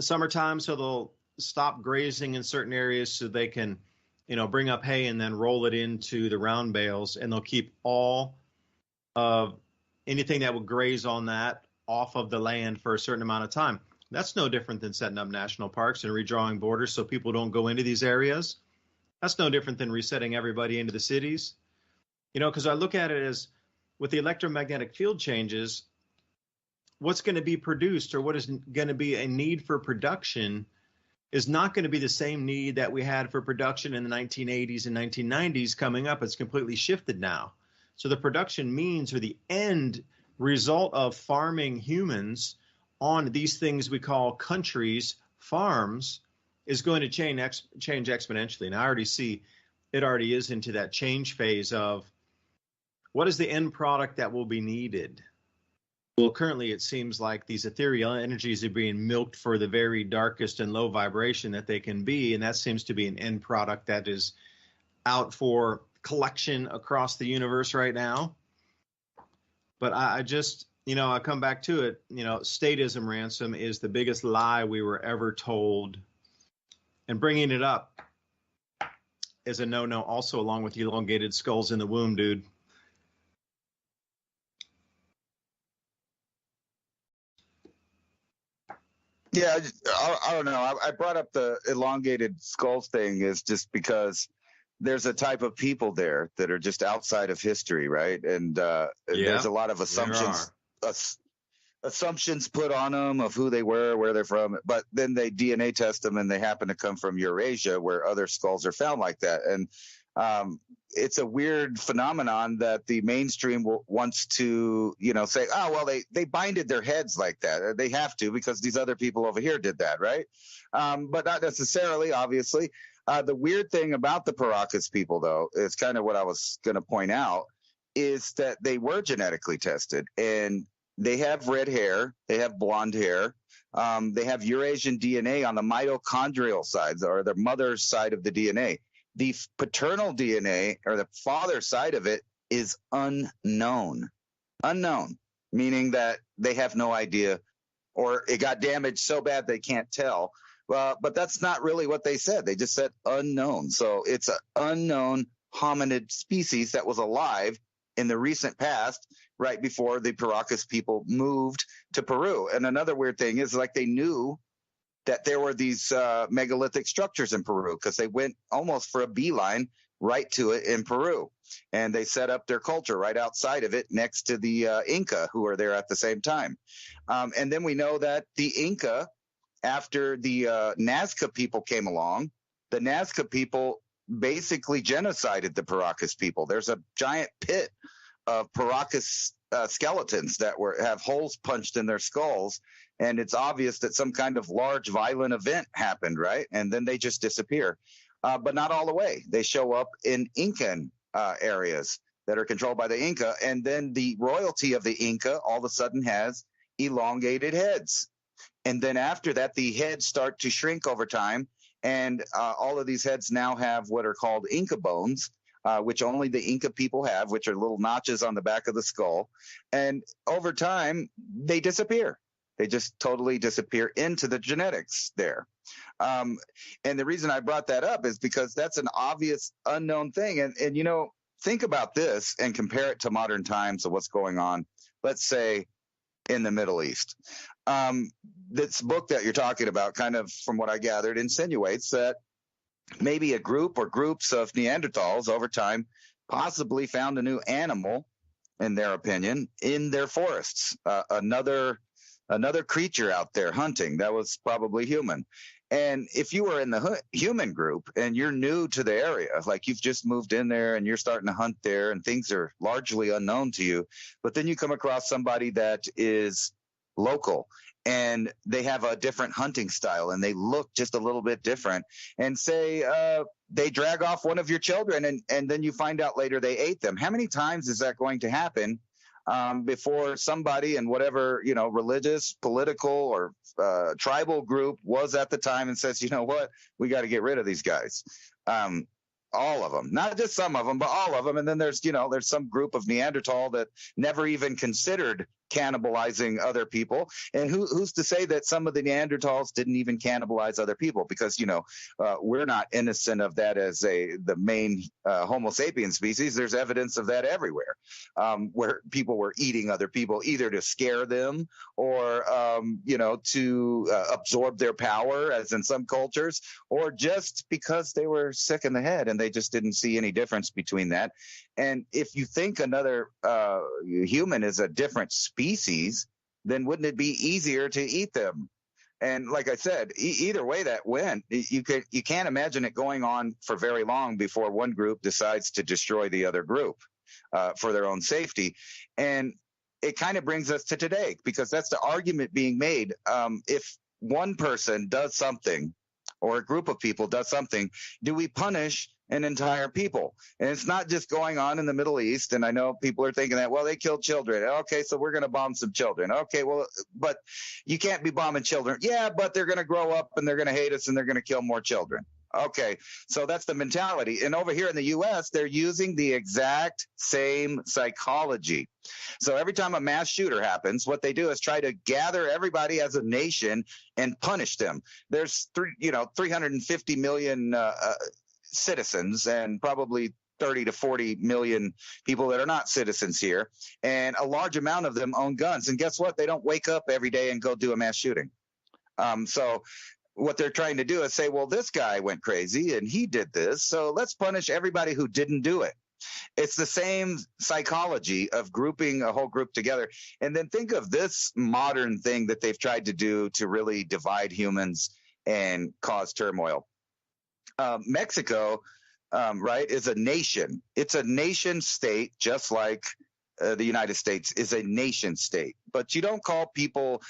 summertime, so they'll stop grazing in certain areas so they can, bring up hay and then roll it into the round bales, and they'll keep all of anything that will graze on that off of the land for a certain amount of time. That's no different than setting up national parks and redrawing borders so people don't go into these areas. That's no different than resetting everybody into the cities. Because I look at it as with the electromagnetic field changes, what's going to be produced, or what is going to be a need for production, is not going to be the same need that we had for production in the 1980s and 1990s coming up. It's completely shifted now. So the production means, or the end result of farming humans on these things we call countries, farms, is going to change exponentially. And I already see it already is into that change phase of what is the end product that will be needed? Well, currently it seems like these ethereal energies are being milked for the very darkest and low vibration that they can be. And that seems to be an end product that is out for collection across the universe right now. But I just, I come back to it, statism, Ransom, is the biggest lie we were ever told. And bringing it up is a no-no also, along with elongated skulls in the womb, dude. Yeah, I don't know. I brought up the elongated skulls thing is just because there's a type of people there that are just outside of history, right? And there's a lot of assumptions put on them of who they were, where they're from, but then they DNA test them and they happen to come from Eurasia, where other skulls are found like that. And it's a weird phenomenon that the mainstream wants to, say, oh, well, they binded their heads like that. They have to because these other people over here did that, right? But not necessarily, obviously. The weird thing about the Paracas people, though, is kind of what I was going to point out, is that they were genetically tested, and they have red hair, they have blonde hair, they have Eurasian DNA on the mitochondrial side, or the mother's side of the DNA. The paternal DNA, or the father's side of it, is unknown. Unknown, meaning that they have no idea, or it got damaged so bad they can't tell. But that's not really what they said. They just said unknown. So it's an unknown hominid species that was alive in the recent past, right before the Paracas people moved to Peru. And another weird thing is, like, they knew that there were these megalithic structures in Peru, because they went almost for a beeline right to it in Peru. And they set up their culture right outside of it next to the Inca, who were there at the same time. And then we know that the Inca, after the Nazca people came along, the Nazca people basically genocided the Paracas people. There's a giant pit of Paracas skeletons that have holes punched in their skulls. And it's obvious that some kind of large violent event happened, right? And then they just disappear. But not all the way. They show up in Incan areas that are controlled by the Inca. And then the royalty of the Inca all of a sudden has elongated heads. And then after that, the heads start to shrink over time. And all of these heads now have what are called Inca bones, which only the Inca people have, which are little notches on the back of the skull. And over time, they disappear. They just totally disappear into the genetics there. And the reason I brought that up is because that's an obvious unknown thing. And you know, think about this and compare it to modern times of what's going on, let's say, in the Middle East. This book that you're talking about, kind of from what I gathered, insinuates that maybe a group or groups of Neanderthals over time possibly found a new animal, in their opinion, in their forests, another creature out there hunting that was probably human. And if you were in the human group and you're new to the area, like you've just moved in there and you're starting to hunt there and things are largely unknown to you, but then you come across somebody that is local and they have a different hunting style and they look just a little bit different, and say they drag off one of your children and then you find out later they ate them. How many times is that going to happen before somebody in whatever, you know, religious, political, or tribal group was at the time and says, you know what, we got to get rid of these guys. All of them, not just some of them, but all of them. And then there's some group of Neanderthal that never even considered cannibalizing other people. And who's to say that some of the Neanderthals didn't even cannibalize other people? Because, you know, we're not innocent of that as the main Homo sapiens species. There's evidence of that everywhere, where people were eating other people either to scare them or, to absorb their power, as in some cultures, or just because they were sick in the head and they just didn't see any difference between that. And if you think another human is a different species, then wouldn't it be easier to eat them? And like I said, either way that went, you can't imagine it going on for very long before one group decides to destroy the other group for their own safety. And it kind of brings us to today, because that's the argument being made. If one person does something or a group of people does something, do we punish an entire people? And it's not just going on in the Middle East. And I know people are thinking that, well, they killed children. Okay, so we're going to bomb some children. Okay, well, but you can't be bombing children. Yeah, but they're going to grow up and they're going to hate us and they're going to kill more children. Okay, so that's the mentality. And over here in the U.S., they're using the exact same psychology. So every time a mass shooter happens, what they do is try to gather everybody as a nation and punish them. There's 350 million citizens and probably 30 to 40 million people that are not citizens here. And a large amount of them own guns. And guess what? They don't wake up every day and go do a mass shooting. So what they're trying to do is say, well, this guy went crazy and he did this, so let's punish everybody who didn't do it. It's the same psychology of grouping a whole group together. And then think of this modern thing that they've tried to do to really divide humans and cause turmoil. Mexico, right, is a nation. It's a nation state, just like the United States is a nation state. But you don't call people,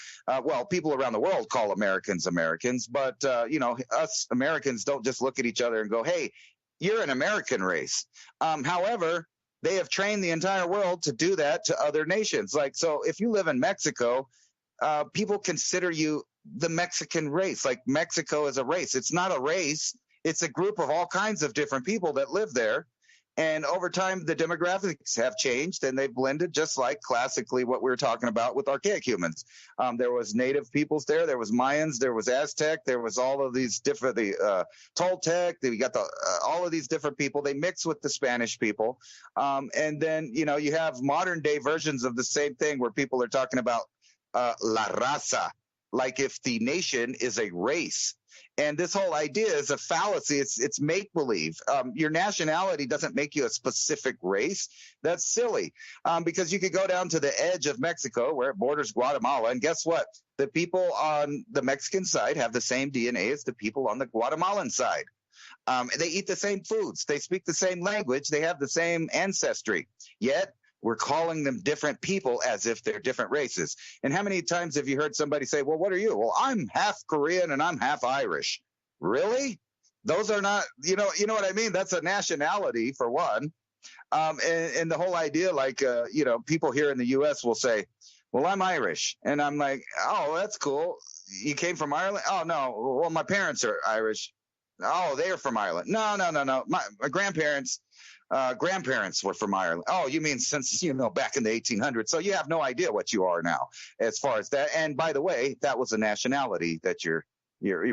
people around the world call Americans Americans, but, us Americans don't just look at each other and go, hey, you're an American race. However, they have trained the entire world to do that to other nations. Like, so if you live in Mexico, people consider you the Mexican race. Like, Mexico is a race. It's not a race. It's a group of all kinds of different people that live there. And over time, the demographics have changed and they've blended, just like classically what we were talking about with archaic humans. There was native peoples there. There was Mayans. There was Aztec. There was all of these different, Toltec. We got all of these different people. They mix with the Spanish people. And then, you have modern day versions of the same thing where people are talking about La Raza. like if the nation is a race. And this whole idea is a fallacy. It's make-believe. Your nationality doesn't make you a specific race. That's silly, because you could go down to the edge of Mexico where it borders Guatemala, and guess what? The people on the Mexican side have the same DNA as the people on the Guatemalan side. They eat the same foods. They speak the same language. They have the same ancestry. Yet we're calling them different people as if they're different races. And how many times have you heard somebody say, well, what are you? Well, I'm half Korean and I'm half Irish. Really? Those are not, you know what I mean? That's a nationality for one. And the whole idea, like, people here in the U.S. will say, well, I'm Irish. And I'm like, oh, that's cool. You came from Ireland? Oh, no. Well, my parents are Irish. Oh, they are from Ireland. No. My grandparents were from Ireland. Oh, you mean since, back in the 1800s. So you have no idea what you are now as far as that. And by the way, that was a nationality that you're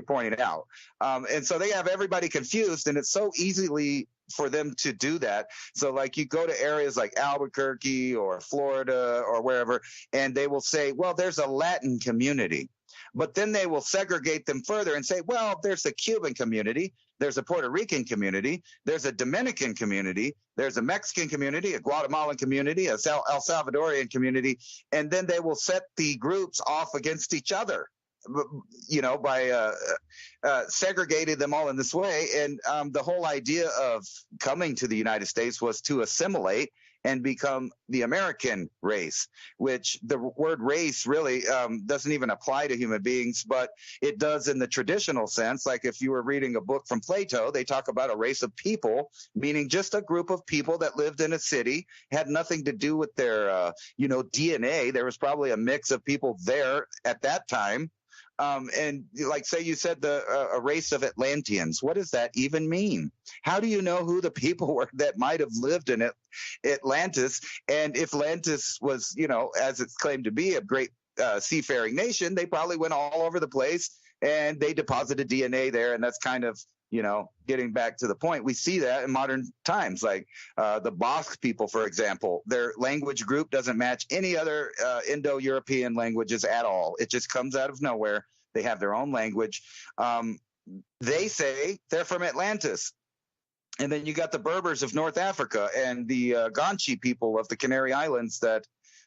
pointing out. And so they have everybody confused, and it's so easily for them to do that. So like you go to areas like Albuquerque or Florida or wherever, and they will say, well, there's a Latin community. But then they will segregate them further and say, well, there's a Cuban community, there's a Puerto Rican community, there's a Dominican community, there's a Mexican community, a Guatemalan community, a El Salvadorian community, and then they will set the groups off against each other, by segregating them all in this way. And the whole idea of coming to the United States was to assimilate and become the American race, which the word race really doesn't even apply to human beings, but it does in the traditional sense. Like if you were reading a book from Plato, they talk about a race of people, meaning just a group of people that lived in a city, had nothing to do with their, DNA. There was probably a mix of people there at that time. And like, say you said a race of Atlanteans. What does that even mean? How do you know who the people were that might have lived in Atlantis? And if Atlantis was, as it's claimed to be, a great seafaring nation, they probably went all over the place and they deposited DNA there. And that's kind of, getting back to the point. We see that in modern times, like the Basque people, for example, their language group doesn't match any other Indo-European languages at all. It just comes out of nowhere. They have their own language. They say they're from Atlantis. And then you got the Berbers of North Africa and the Guanche people of the Canary Islands that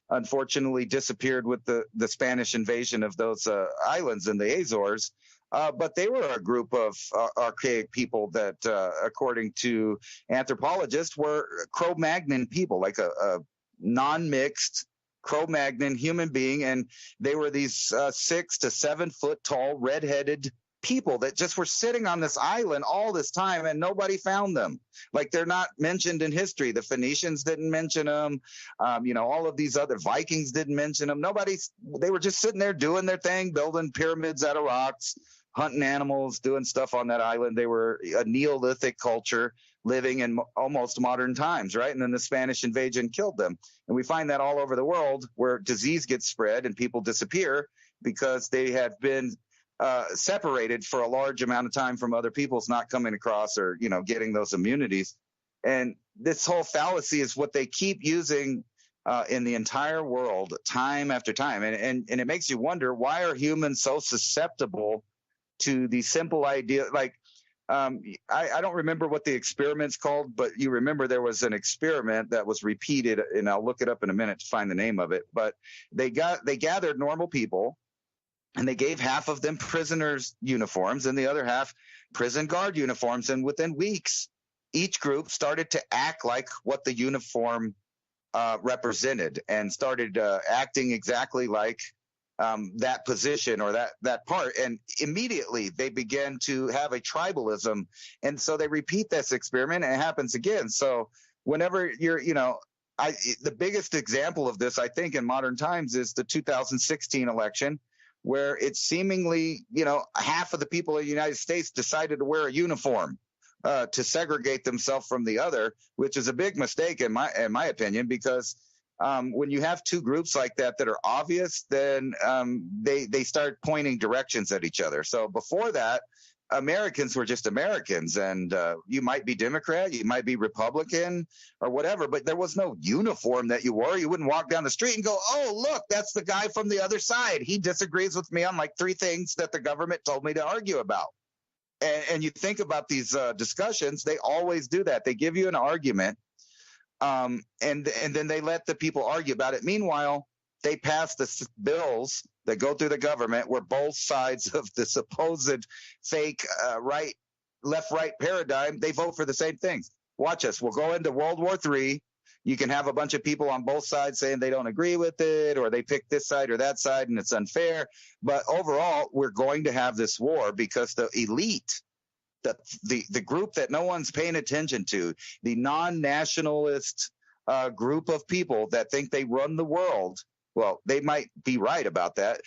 unfortunately disappeared with the Spanish invasion of those islands in the Azores. But they were a group of archaic people that, according to anthropologists, were Cro-Magnon people, like a non-mixed Cro-Magnon human being. And they were these 6 to 7 foot tall, redheaded people that just were sitting on this island all this time, and nobody found them. Like, they're not mentioned in history. The Phoenicians didn't mention them. All of these other Vikings didn't mention them. They were just sitting there doing their thing, building pyramids out of rocks, hunting animals, doing stuff on that island. They were a Neolithic culture living in almost modern times, right? And then the Spanish invasion killed them. And we find that all over the world, where disease gets spread and people disappear because they have been separated for a large amount of time from other people's not coming across or, getting those immunities. And this whole fallacy is what they keep using in the entire world, time after time. And it makes you wonder, why are humans so susceptible to the simple idea? Like, I don't remember what the experiment's called, but you remember there was an experiment that was repeated, and I'll look it up in a minute to find the name of it. But they gathered normal people, and they gave half of them prisoners' uniforms and the other half prison guard uniforms. And within weeks, each group started to act like what the uniform represented, and started acting exactly like that position or that part. And immediately they began to have a tribalism. And so they repeat this experiment, and it happens again. So whenever you're, the biggest example of this, I think, in modern times is the 2016 election, where it's seemingly, half of the people of the United States decided to wear a uniform to segregate themselves from the other, which is a big mistake in my opinion, because when you have two groups like that are obvious, then they start pointing directions at each other. So before that, Americans were just Americans, and you might be Democrat, you might be Republican or whatever, but there was no uniform that you wore. You wouldn't walk down the street and go, oh, look, that's the guy from the other side. He disagrees with me on like 3 things that the government told me to argue about. And you think about these discussions, they always do that. They give you an argument, and then they let the people argue about it. Meanwhile, they pass the bills that go through the government where both sides of the supposed fake left-right paradigm, they vote for the same things. Watch us. We'll go into World War III. You can have a bunch of people on both sides saying they don't agree with it, or they pick this side or that side and it's unfair. But overall, we're going to have this war because the elite, the group that no one's paying attention to, the non-nationalist group of people that think they run the world, well, they might be right about that.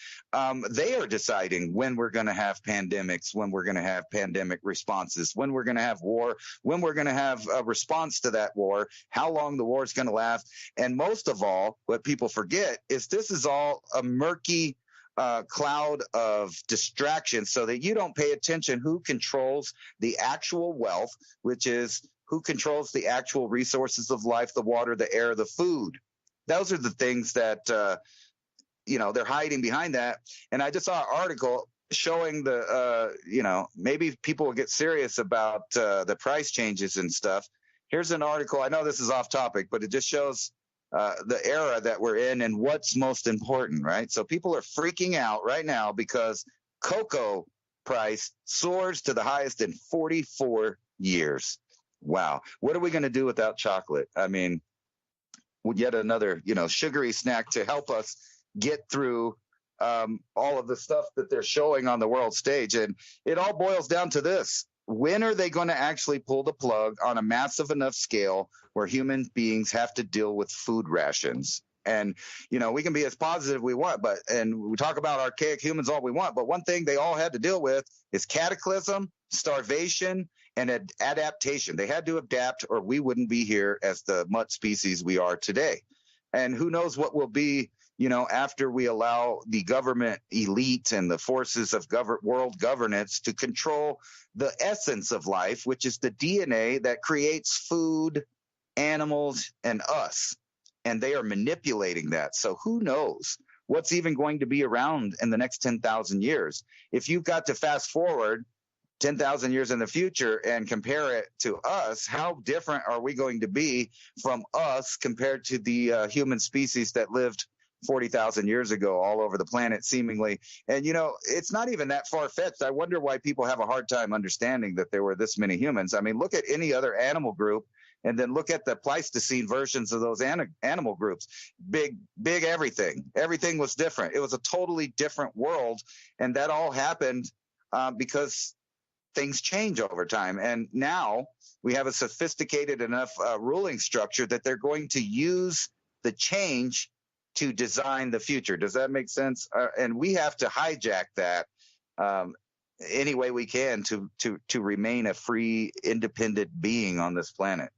They are deciding when we're going to have pandemics, when we're going to have pandemic responses, when we're going to have war, when we're going to have a response to that war, how long the war is going to last. And most of all, what people forget is this is all a murky cloud of distraction so that you don't pay attention who controls the actual wealth, which is who controls the actual resources of life, the water, the air, the food. Those are the things that, they're hiding behind that. And I just saw an article showing maybe people will get serious about the price changes and stuff. Here's an article. I know this is off topic, but it just shows the era that we're in and what's most important, right? So people are freaking out right now because cocoa price soars to the highest in 44 years. Wow. What are we going to do without chocolate? I mean, yet another, sugary snack to help us get through all of the stuff that they're showing on the world stage. And it all boils down to this. When are they going to actually pull the plug on a massive enough scale where human beings have to deal with food rations? And, we can be as positive we want, and we talk about archaic humans all we want, but one thing they all had to deal with is cataclysm, starvation, and adaptation. They had to adapt or we wouldn't be here as the mutt species we are today. And who knows what will be, after we allow the government elite and the forces of world governance to control the essence of life, which is the DNA that creates food, animals, and us. And they are manipulating that. So who knows what's even going to be around in the next 10,000 years? If you've got to fast forward 10,000 years in the future and compare it to us, how different are we going to be from us compared to the human species that lived 40,000 years ago all over the planet, seemingly? And, it's not even that far-fetched. I wonder why people have a hard time understanding that there were this many humans. I mean, look at any other animal group and then look at the Pleistocene versions of those animal groups. Big everything. Everything was different. It was a totally different world. And that all happened because things change over time. And now we have a sophisticated enough ruling structure that they're going to use the change to design the future. Does that make sense? And we have to hijack that any way we can to remain a free, independent being on this planet.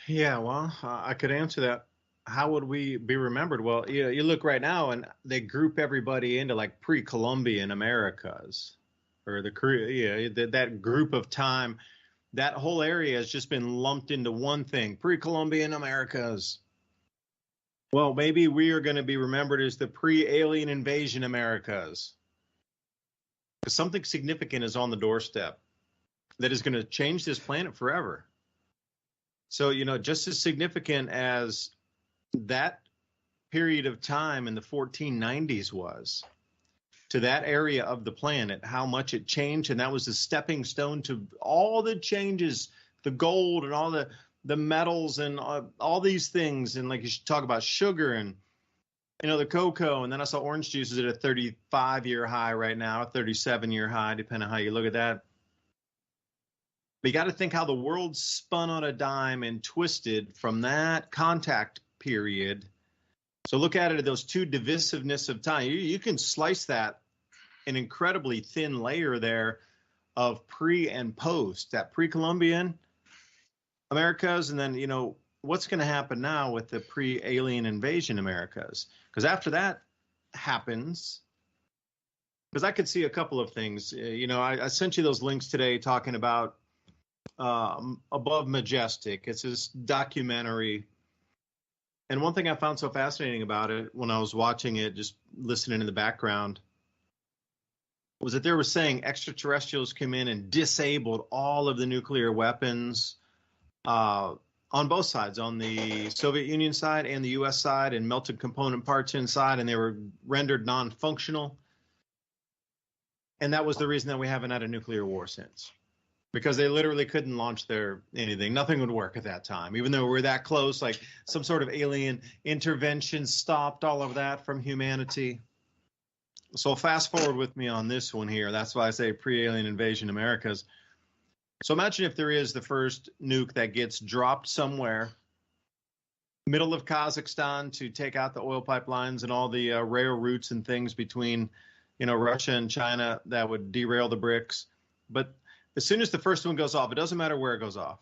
Yeah, well, I could answer that. How would we be remembered? Well, you look right now and they group everybody into like pre-Columbian Americas or that group of time. That whole area has just been lumped into one thing, pre-Columbian Americas. Well, maybe we are going to be remembered as the pre-alien invasion Americas. Because something significant is on the doorstep that is going to change this planet forever. So, just as significant as that period of time in the 1490s was to that area of the planet, how much it changed. And that was the stepping stone to all the changes, the gold and all the metals and all these things. And like you should talk about sugar and, the cocoa. And then I saw orange juice is at a 35-year high right now, a 37-year high, depending on how you look at that. But you got to think how the world spun on a dime and twisted from that contact period. So look at it at those two divisiveness of time. You can slice that an incredibly thin layer there of pre and post, that pre-Columbian Americas, and then, what's going to happen now with the pre-alien invasion Americas? Because after that happens, because I could see a couple of things. I sent you those links today talking about Above Majestic. It's this documentary. And one thing I found so fascinating about it when I was watching it, just listening in the background, was that they were saying extraterrestrials came in and disabled all of the nuclear weapons on both sides, on the Soviet Union side and the U.S. side, and melted component parts inside, and they were rendered non-functional. And that was the reason that we haven't had a nuclear war since, because they literally couldn't launch anything. Nothing would work at that time, even though we're that close. Like some sort of alien intervention stopped all of that from humanity. So fast forward with me on this one here. That's why I say pre-alien invasion Americas. So imagine if there is the first nuke that gets dropped somewhere, middle of Kazakhstan, to take out the oil pipelines and all the rail routes and things between, Russia and China that would derail the BRICS. But as soon as the first one goes off, it doesn't matter where it goes off.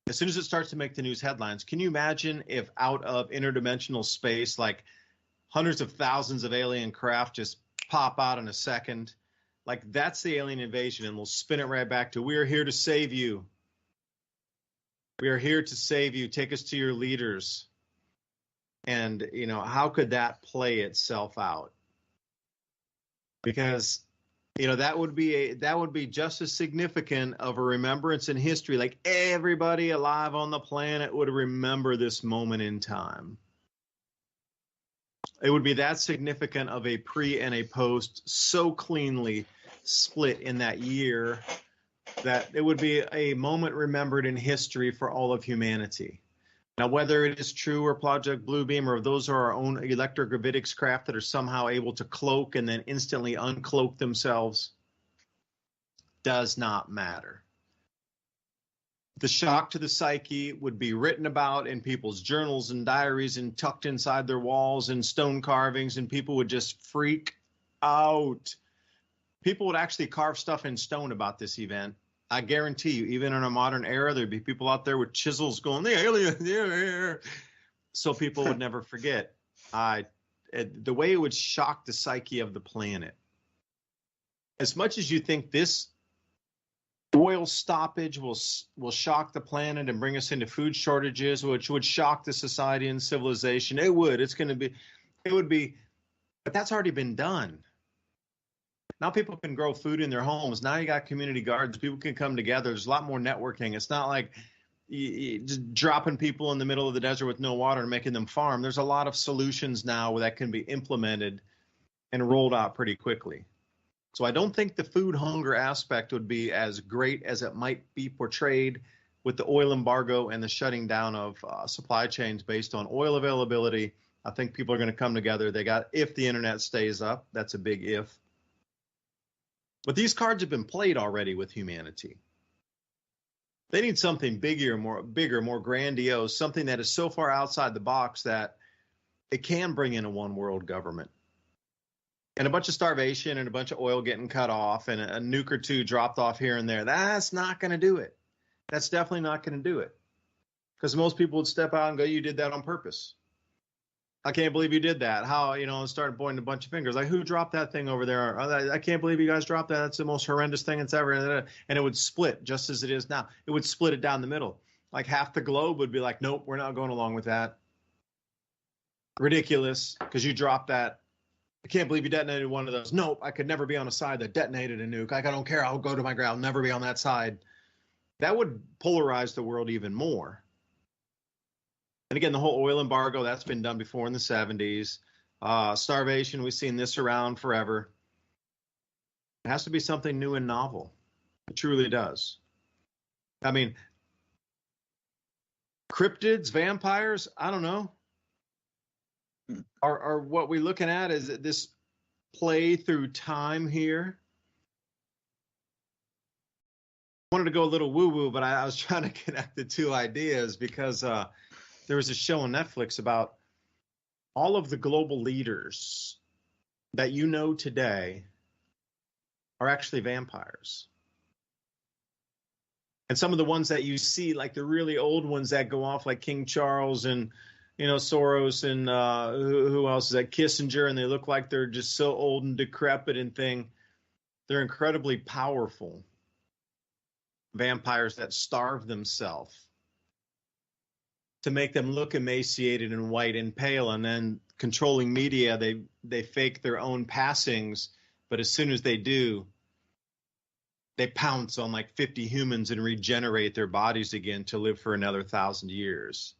As soon as it starts to make the news headlines, can you imagine if out of interdimensional space, like hundreds of thousands of alien craft just pop out in a second? Like, that's the alien invasion, and we'll spin it right back to, we are here to save you. We are here to save you. Take us to your leaders. And, how could that play itself out? Because, that would be just as significant of a remembrance in history. Like, everybody alive on the planet would remember this moment in time. It would be that significant of a pre and a post, so cleanly split in that year, that it would be a moment remembered in history for all of humanity. Now, whether it is true or Project Bluebeam, or those are our own electrogravitics craft that are somehow able to cloak and then instantly uncloak themselves, does not matter. The shock to the psyche would be written about in people's journals and diaries and tucked inside their walls and stone carvings, and people would just freak out. People would actually carve stuff in stone about this event. I guarantee you, even in a modern era, there'd be people out there with chisels going, the alien, yeah. So people would never forget. The way it would shock the psyche of the planet. As much as you think this oil stoppage will shock the planet and bring us into food shortages, which would shock the society and civilization, it would. But that's already been done. Now people can grow food in their homes. Now you got community gardens. People can come together. There's a lot more networking. It's not like just dropping people in the middle of the desert with no water and making them farm. There's a lot of solutions now that can be implemented and rolled out pretty quickly. So I don't think the food hunger aspect would be as great as it might be portrayed with the oil embargo and the shutting down of supply chains based on oil availability. I think people are going to come together. If the internet stays up, that's a big if. But these cards have been played already with humanity. They need something bigger, more grandiose, something that is so far outside the box that it can bring in a one world government. And a bunch of starvation and a bunch of oil getting cut off and a nuke or two dropped off here and there. That's not going to do it. That's definitely not going to do it. Because most people would step out and go, you did that on purpose. I can't believe you did that. How, and start pointing a bunch of fingers. Like, who dropped that thing over there? I can't believe you guys dropped that. That's the most horrendous thing that's ever. And it would split just as it is now. It would split it down the middle. Like half the globe would be like, nope, we're not going along with that. Ridiculous, because you dropped that. I can't believe you detonated one of those. Nope, I could never be on a side that detonated a nuke. Like, I don't care. I'll go to my ground. I'll never be on that side. That would polarize the world even more. And again, the whole oil embargo, that's been done before in the 70s. Starvation, we've seen this around forever. It has to be something new and novel. It truly does. I mean, cryptids, vampires, I don't know. Are what we're looking at, is this play through time here? I wanted to go a little woo-woo, but I was trying to connect the two ideas because there was a show on Netflix about all of the global leaders that you know today are actually vampires. And some of the ones that you see, like the really old ones that go off, like King Charles and Soros and who else is that? Kissinger, and they look like they're just so old and decrepit and thing. They're incredibly powerful vampires that starve themselves to make them look emaciated and white and pale, and then controlling media, they fake their own passings, but as soon as they do, they pounce on like 50 humans and regenerate their bodies again to live for another 1,000 years.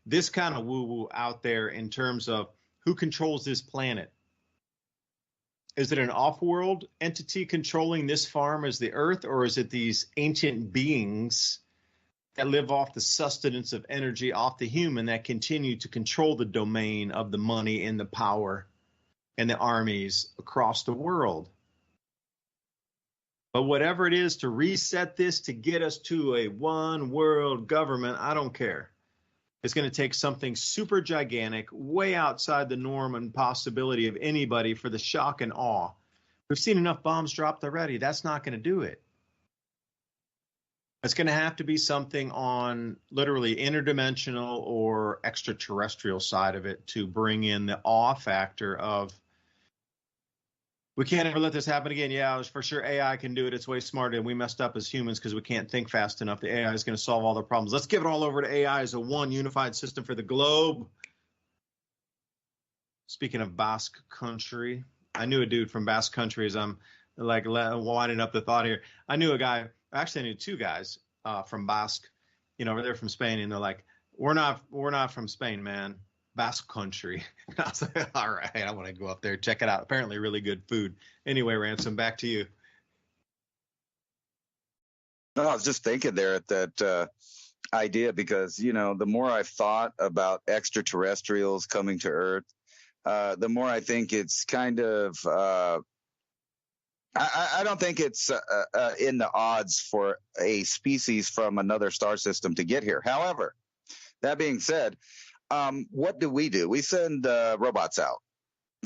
This kind of woo-woo out there in terms of who controls this planet. Is it an off-world entity controlling this farm as the Earth, or is it these ancient beings that live off the sustenance of energy off the human that continue to control the domain of the money and the power and the armies across the world? But whatever it is to reset this, to get us to a one world government, I don't care. It's going to take something super gigantic, way outside the norm and possibility of anybody for the shock and awe. We've seen enough bombs dropped already. That's not going to do it. It's going to have to be something on literally interdimensional or extraterrestrial side of it to bring in the awe factor of, we can't ever let this happen again. Yeah, for sure AI can do it. It's way smarter, and we messed up as humans because we can't think fast enough. The AI is going to solve all the problems. Let's give it all over to AI as a one unified system for the globe. Speaking of Basque Country, I knew a dude from Basque Country as I'm like winding up the thought here. I knew a guy, actually I knew two guys from Basque, they're from Spain, and they're like, we're not from Spain, man. Basque Country. And I was like, all right, I want to go up there, check it out. Apparently really good food. Anyway, Ransom, back to you. No, I was just thinking there at that idea because, the more I've thought about extraterrestrials coming to Earth, the more I think it's kind of, I don't think it's in the odds for a species from another star system to get here. However, that being said, what do? We send robots out.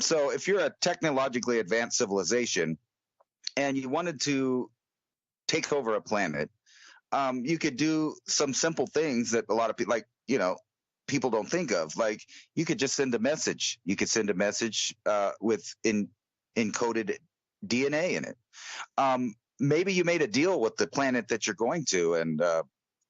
So if you're a technologically advanced civilization and you wanted to take over a planet, you could do some simple things that a lot of people, people don't think of. Like, you could just send a message. You could send a message with encoded DNA in it. Maybe you made a deal with the planet that you're going to, and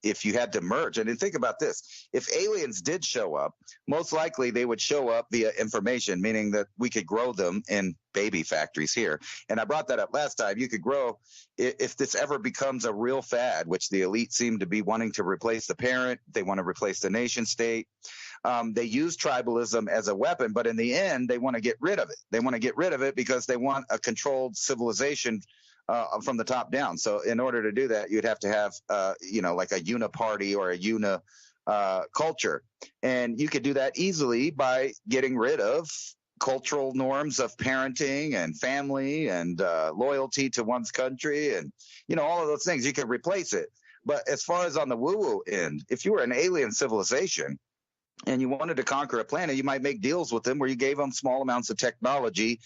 if you had to merge. And then think about this. If aliens did show up, most likely they would show up via information, meaning that we could grow them in baby factories here. And I brought that up last time. You could grow, if this ever becomes a real fad, which the elite seem to be wanting to replace the parent. They want to replace the nation state. They use tribalism as a weapon, but in the end, they want to get rid of it. They want to get rid of it because they want a controlled civilization from the top down. So in order to do that, you'd have to have, like a uniparty or a uni culture. And you could do that easily by getting rid of cultural norms of parenting and family and loyalty to one's country and, all of those things. You could replace it. But as far as on the woo-woo end, if you were an alien civilization and you wanted to conquer a planet, you might make deals with them where you gave them small amounts of technology,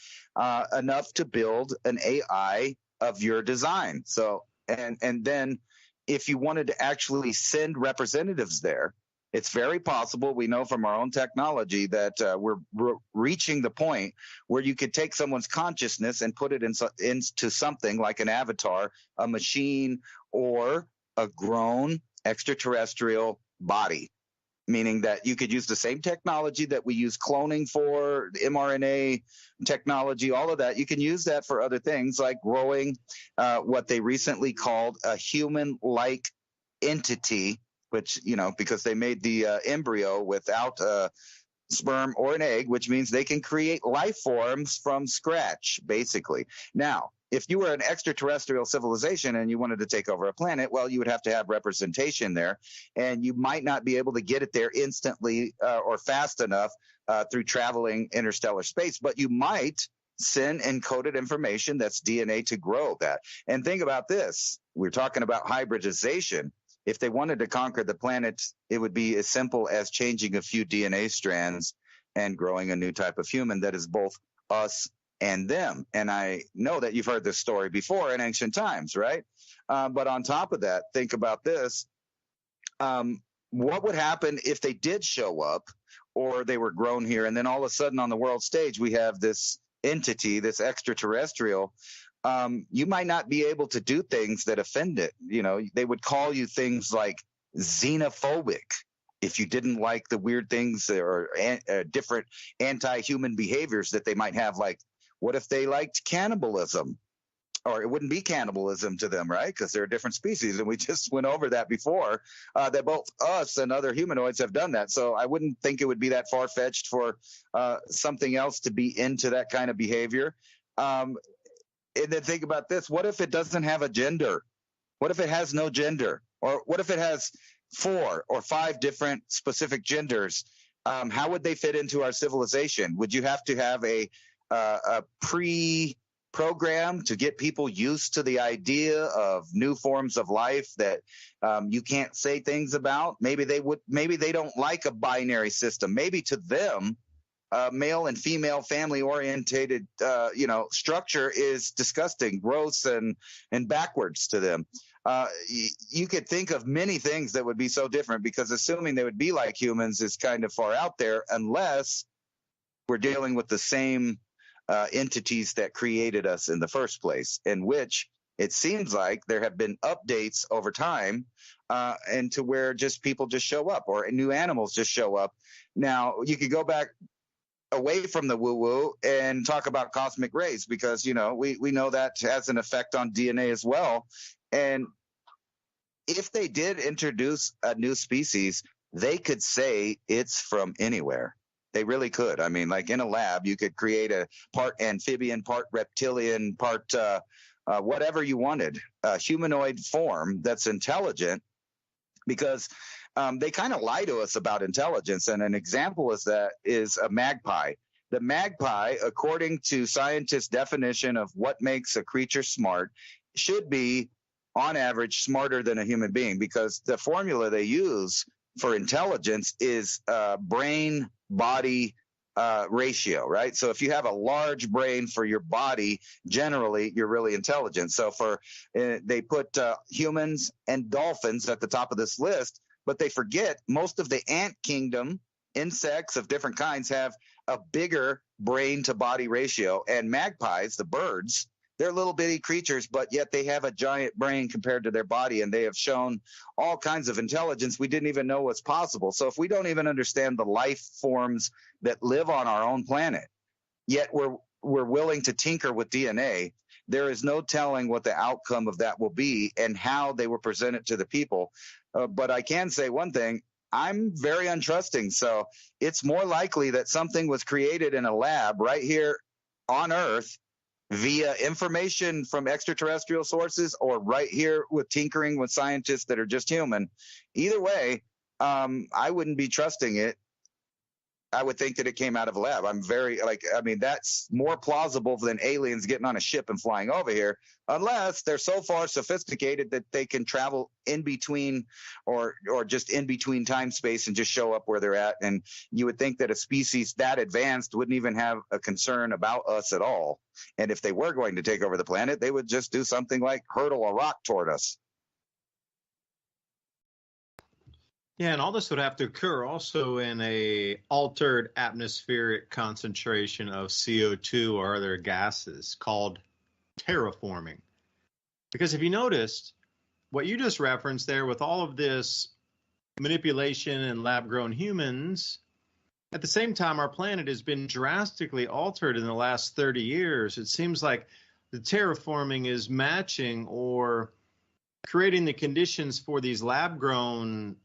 enough to build an AI of your design. So, and then if you wanted to actually send representatives there, it's very possible, we know from our own technology, that we're reaching the point where you could take someone's consciousness and put it into something like an avatar, a machine, or a grown extraterrestrial body. Meaning that you could use the same technology that we use cloning for, the mRNA technology, all of that. You can use that for other things like growing what they recently called a human-like entity, which, because they made the embryo without sperm or an egg, which means they can create life forms from scratch, basically. Now, if you were an extraterrestrial civilization and you wanted to take over a planet, well, you would have to have representation there, and you might not be able to get it there instantly or fast enough through traveling interstellar space, but you might send encoded information that's DNA to grow that. And think about this. We're talking about hybridization. If they wanted to conquer the planet, it would be as simple as changing a few DNA strands and growing a new type of human that is both us and them. And I know that you've heard this story before in ancient times, right? But on top of that, think about this. what would happen if they did show up, or they were grown here, and then all of a sudden on the world stage we have this entity, this extraterrestrial? You might not be able to do things that offend it. You know, they would call you things like xenophobic if you didn't like the weird things or different anti-human behaviors that they might have. Like, what if they liked cannibalism? Or it wouldn't be cannibalism to them, right? Because they're a different species. And we just went over that before, that both us and other humanoids have done that. So I wouldn't think it would be that far-fetched for something else to be into that kind of behavior. And then think about this. What if it doesn't have a gender? What if it has no gender? Or what if it has 4 or 5 different specific genders? How would they fit into our civilization? Would you have to have a program to get people used to the idea of new forms of life that you can't say things about? Maybe they don't like a binary system. Maybe to them, male and female family orientated, structure is disgusting, gross, and backwards to them. You could think of many things that would be so different, because assuming they would be like humans is kind of far out there, unless we're dealing with the same entities that created us in the first place, in which it seems like there have been updates over time, and to where just people just show up, or new animals just show up. Now, you could go back away from the woo-woo and talk about cosmic rays, because, we know that has an effect on DNA as well. And if they did introduce a new species, they could say it's from anywhere. They really could. I mean, like in a lab, you could create a part amphibian, part reptilian, part whatever you wanted, a humanoid form that's intelligent, because they kind of lie to us about intelligence. And an example is a magpie. The magpie, according to scientists' definition of what makes a creature smart, should be, on average, smarter than a human being, because the formula they use for intelligence is brain body ratio, right? So if you have a large brain for your body, generally you're really intelligent. So they put humans and dolphins at the top of this list, but they forget most of the ant kingdom, insects of different kinds, have a bigger brain to body ratio. And magpies, the birds, they're little bitty creatures, but yet they have a giant brain compared to their body, and they have shown all kinds of intelligence we didn't even know was possible. So if we don't even understand the life forms that live on our own planet, yet we're willing to tinker with DNA, there is no telling what the outcome of that will be and how they will present it to the people. But I can say one thing. I'm very untrusting. So it's more likely that something was created in a lab right here on Earth via information from extraterrestrial sources, or right here with tinkering with scientists that are just human. Either way, I wouldn't be trusting it. I would think that it came out of a lab. That's more plausible than aliens getting on a ship and flying over here, unless they're so far sophisticated that they can travel in between or just in between time space and just show up where they're at. And you would think that a species that advanced wouldn't even have a concern about us at all. And if they were going to take over the planet, they would just do something like hurtle a rock toward us. Yeah, and all this would have to occur also in a altered atmospheric concentration of CO2 or other gases called terraforming. Because if you noticed, what you just referenced there with all of this manipulation and lab-grown humans, at the same time, our planet has been drastically altered in the last 30 years. It seems like the terraforming is matching or creating the conditions for these lab-grown,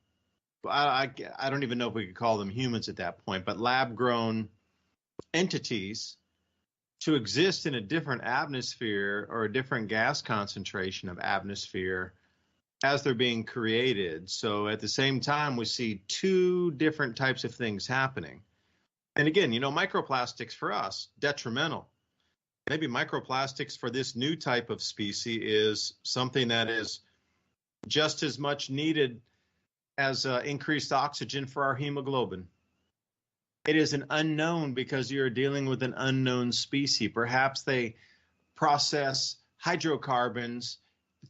I don't even know if we could call them humans at that point, but lab-grown entities to exist in a different atmosphere or a different gas concentration of atmosphere as they're being created. So at the same time, we see 2 different types of things happening. And again, microplastics for us, detrimental. Maybe microplastics for this new type of species is something that is just as much needed as increased oxygen for our hemoglobin. It is an unknown because you're dealing with an unknown species. Perhaps they process hydrocarbons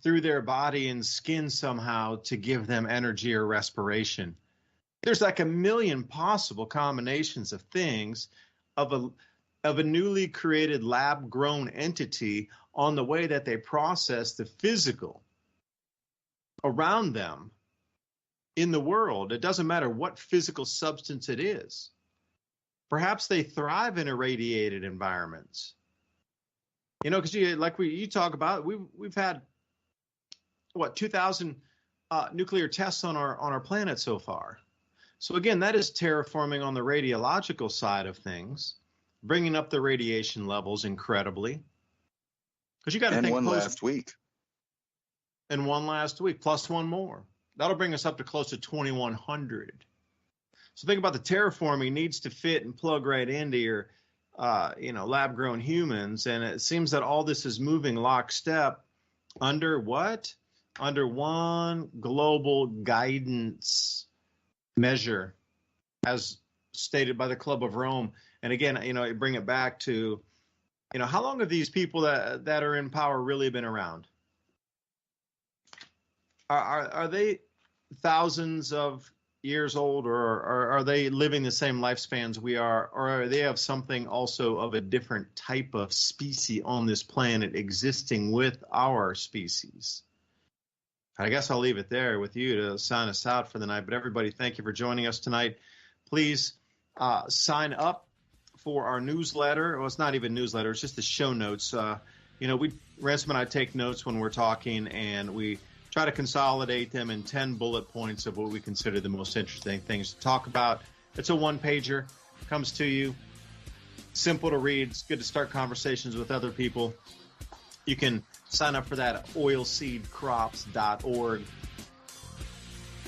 through their body and skin somehow to give them energy or respiration. There's like a million possible combinations of things of a newly created lab-grown entity on the way that they process the physical around them in the world. It doesn't matter what physical substance it is. Perhaps they thrive in irradiated environments. You know, because you talk about, we've had what 2,000 nuclear tests on our planet so far. So again, that is terraforming on the radiological side of things, bringing up the radiation levels incredibly. Because you got to think. And one last week. And one last week, plus one more. That'll bring us up to close to 2,100. So think about the terraforming needs to fit and plug right into your, lab-grown humans. And it seems that all this is moving lockstep under what? Under one global guidance measure, as stated by the Club of Rome. And again, you bring it back to, how long have these people that are in power really been around? Are they thousands of years old, or are they living the same lifespans we are, or are they of something also of a different type of species on this planet existing with our species? I guess I'll leave it there with you to sign us out for the night. But everybody, thank you for joining us tonight. Please sign up for our newsletter. Well, it's not even newsletter. It's just the show notes. Ransom and I take notes when we're talking, and we try to consolidate them in 10 bullet points of what we consider the most interesting things to talk about. It's a one-pager. Comes to you. Simple to read. It's good to start conversations with other people. You can sign up for that at oilseedcrops.org.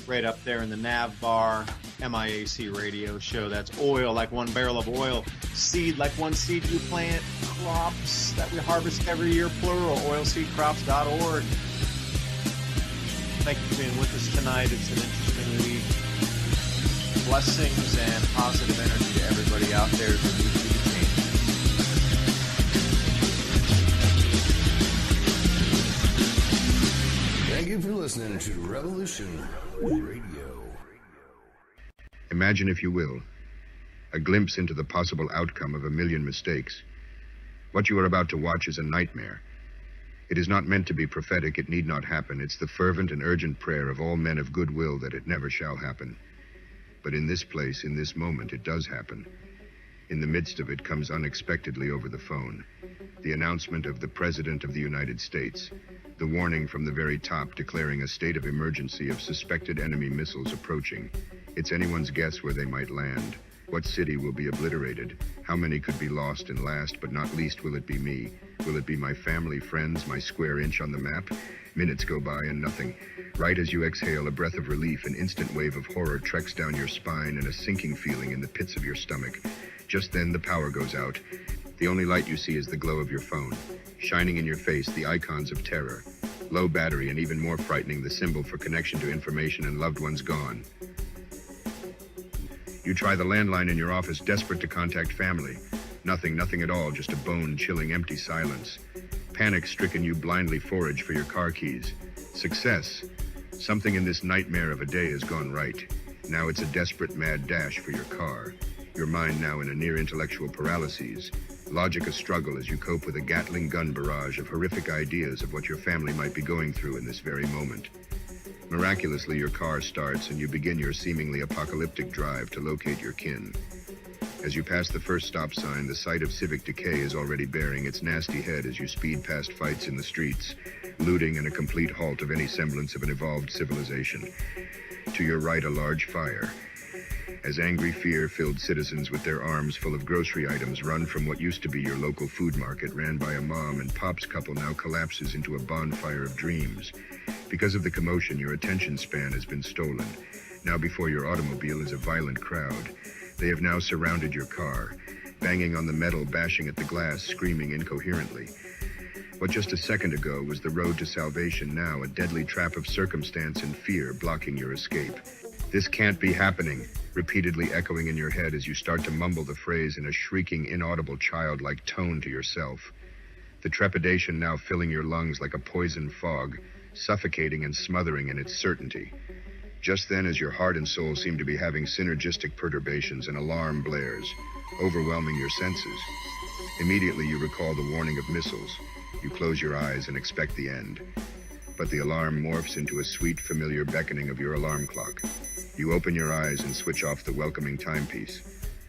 Right up there in the nav bar, MIAC radio show. That's oil, like one barrel of oil. Seed, like one seed you plant. Crops that we harvest every year, plural. Oilseedcrops.org. Thank you for being with us tonight. It's an interesting week. Blessings and positive energy to everybody out there who needs to be changed. Thank you for listening to Revolution Radio. Imagine, if you will, a glimpse into the possible outcome of a million mistakes. What you are about to watch is a nightmare. It is not meant to be prophetic. It need not happen. It's the fervent and urgent prayer of all men of goodwill that it never shall happen. But in this place, in this moment, it does happen. In the midst of it comes unexpectedly over the phone the announcement of the President of the United States, the warning from the very top declaring a state of emergency of suspected enemy missiles approaching. It's anyone's guess where they might land. What city will be obliterated? How many could be lost? And last but not least, will it be me? Will it be my family, friends, my square inch on the map? Minutes go by and nothing. Right as you exhale a breath of relief, an instant wave of horror treks down your spine and a sinking feeling in the pits of your stomach. Just then the power goes out. The only light you see is the glow of your phone. Shining in your face, the icons of terror. Low battery, and even more frightening, the symbol for connection to information and loved ones gone. You try the landline in your office, desperate to contact family. Nothing at all, just a bone-chilling empty silence. Panic-stricken, you blindly forage for your car keys. Success. Something in this nightmare of a day has gone right. Now it's a desperate, mad dash for your car. Your mind now in a near-intellectual paralysis. Logic a struggle as you cope with a Gatling gun barrage of horrific ideas of what your family might be going through in this very moment. Miraculously, your car starts and you begin your seemingly apocalyptic drive to locate your kin. As you pass the first stop sign, the sight of civic decay is already bearing its nasty head as you speed past fights in the streets, looting and a complete halt of any semblance of an evolved civilization. To your right, a large fire. As angry, fear-filled citizens with their arms full of grocery items run from what used to be your local food market, ran by a mom and pop's couple, now collapses into a bonfire of dreams. Because of the commotion, your attention span has been stolen. Now before your automobile is a violent crowd. They have now surrounded your car, banging on the metal, bashing at the glass, screaming incoherently. What just a second ago was the road to salvation, now a deadly trap of circumstance and fear blocking your escape. This can't be happening, repeatedly echoing in your head as you start to mumble the phrase in a shrieking, inaudible, childlike tone to yourself. The trepidation now filling your lungs like a poison fog, suffocating and smothering in its certainty. Just then, as your heart and soul seem to be having synergistic perturbations, an alarm blares, overwhelming your senses. Immediately, you recall the warning of missiles. You close your eyes and expect the end. But the alarm morphs into a sweet, familiar beckoning of your alarm clock. You open your eyes and switch off the welcoming timepiece.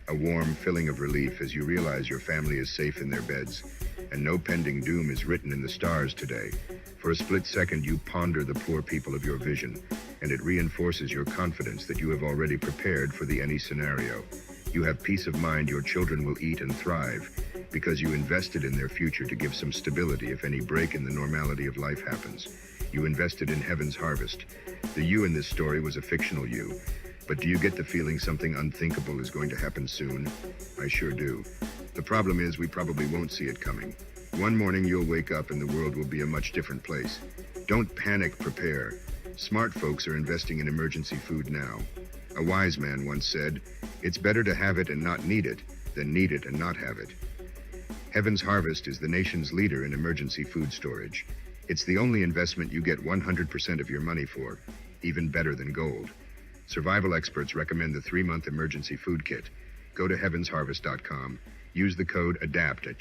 A warm filling of relief as you realize your family is safe in their beds, and no pending doom is written in the stars today. For a split second, you ponder the poor people of your vision, and it reinforces your confidence that you have already prepared for the any scenario. You have peace of mind your children will eat and thrive, because you invested in their future to give some stability if any break in the normality of life happens. You invested in heaven's harvest. The you in this story was a fictional you. But do you get the feeling something unthinkable is going to happen soon? I sure do. The problem is we probably won't see it coming. One morning you'll wake up and the world will be a much different place. Don't panic, prepare. Smart folks are investing in emergency food now. A wise man once said, "It's better to have it and not need it than need it and not have it." Heaven's Harvest is the nation's leader in emergency food storage. It's the only investment you get 100% of your money for, even better than gold. Survival experts recommend the 3-month emergency food kit. Go to heavensharvest.com. Use the code ADAPT at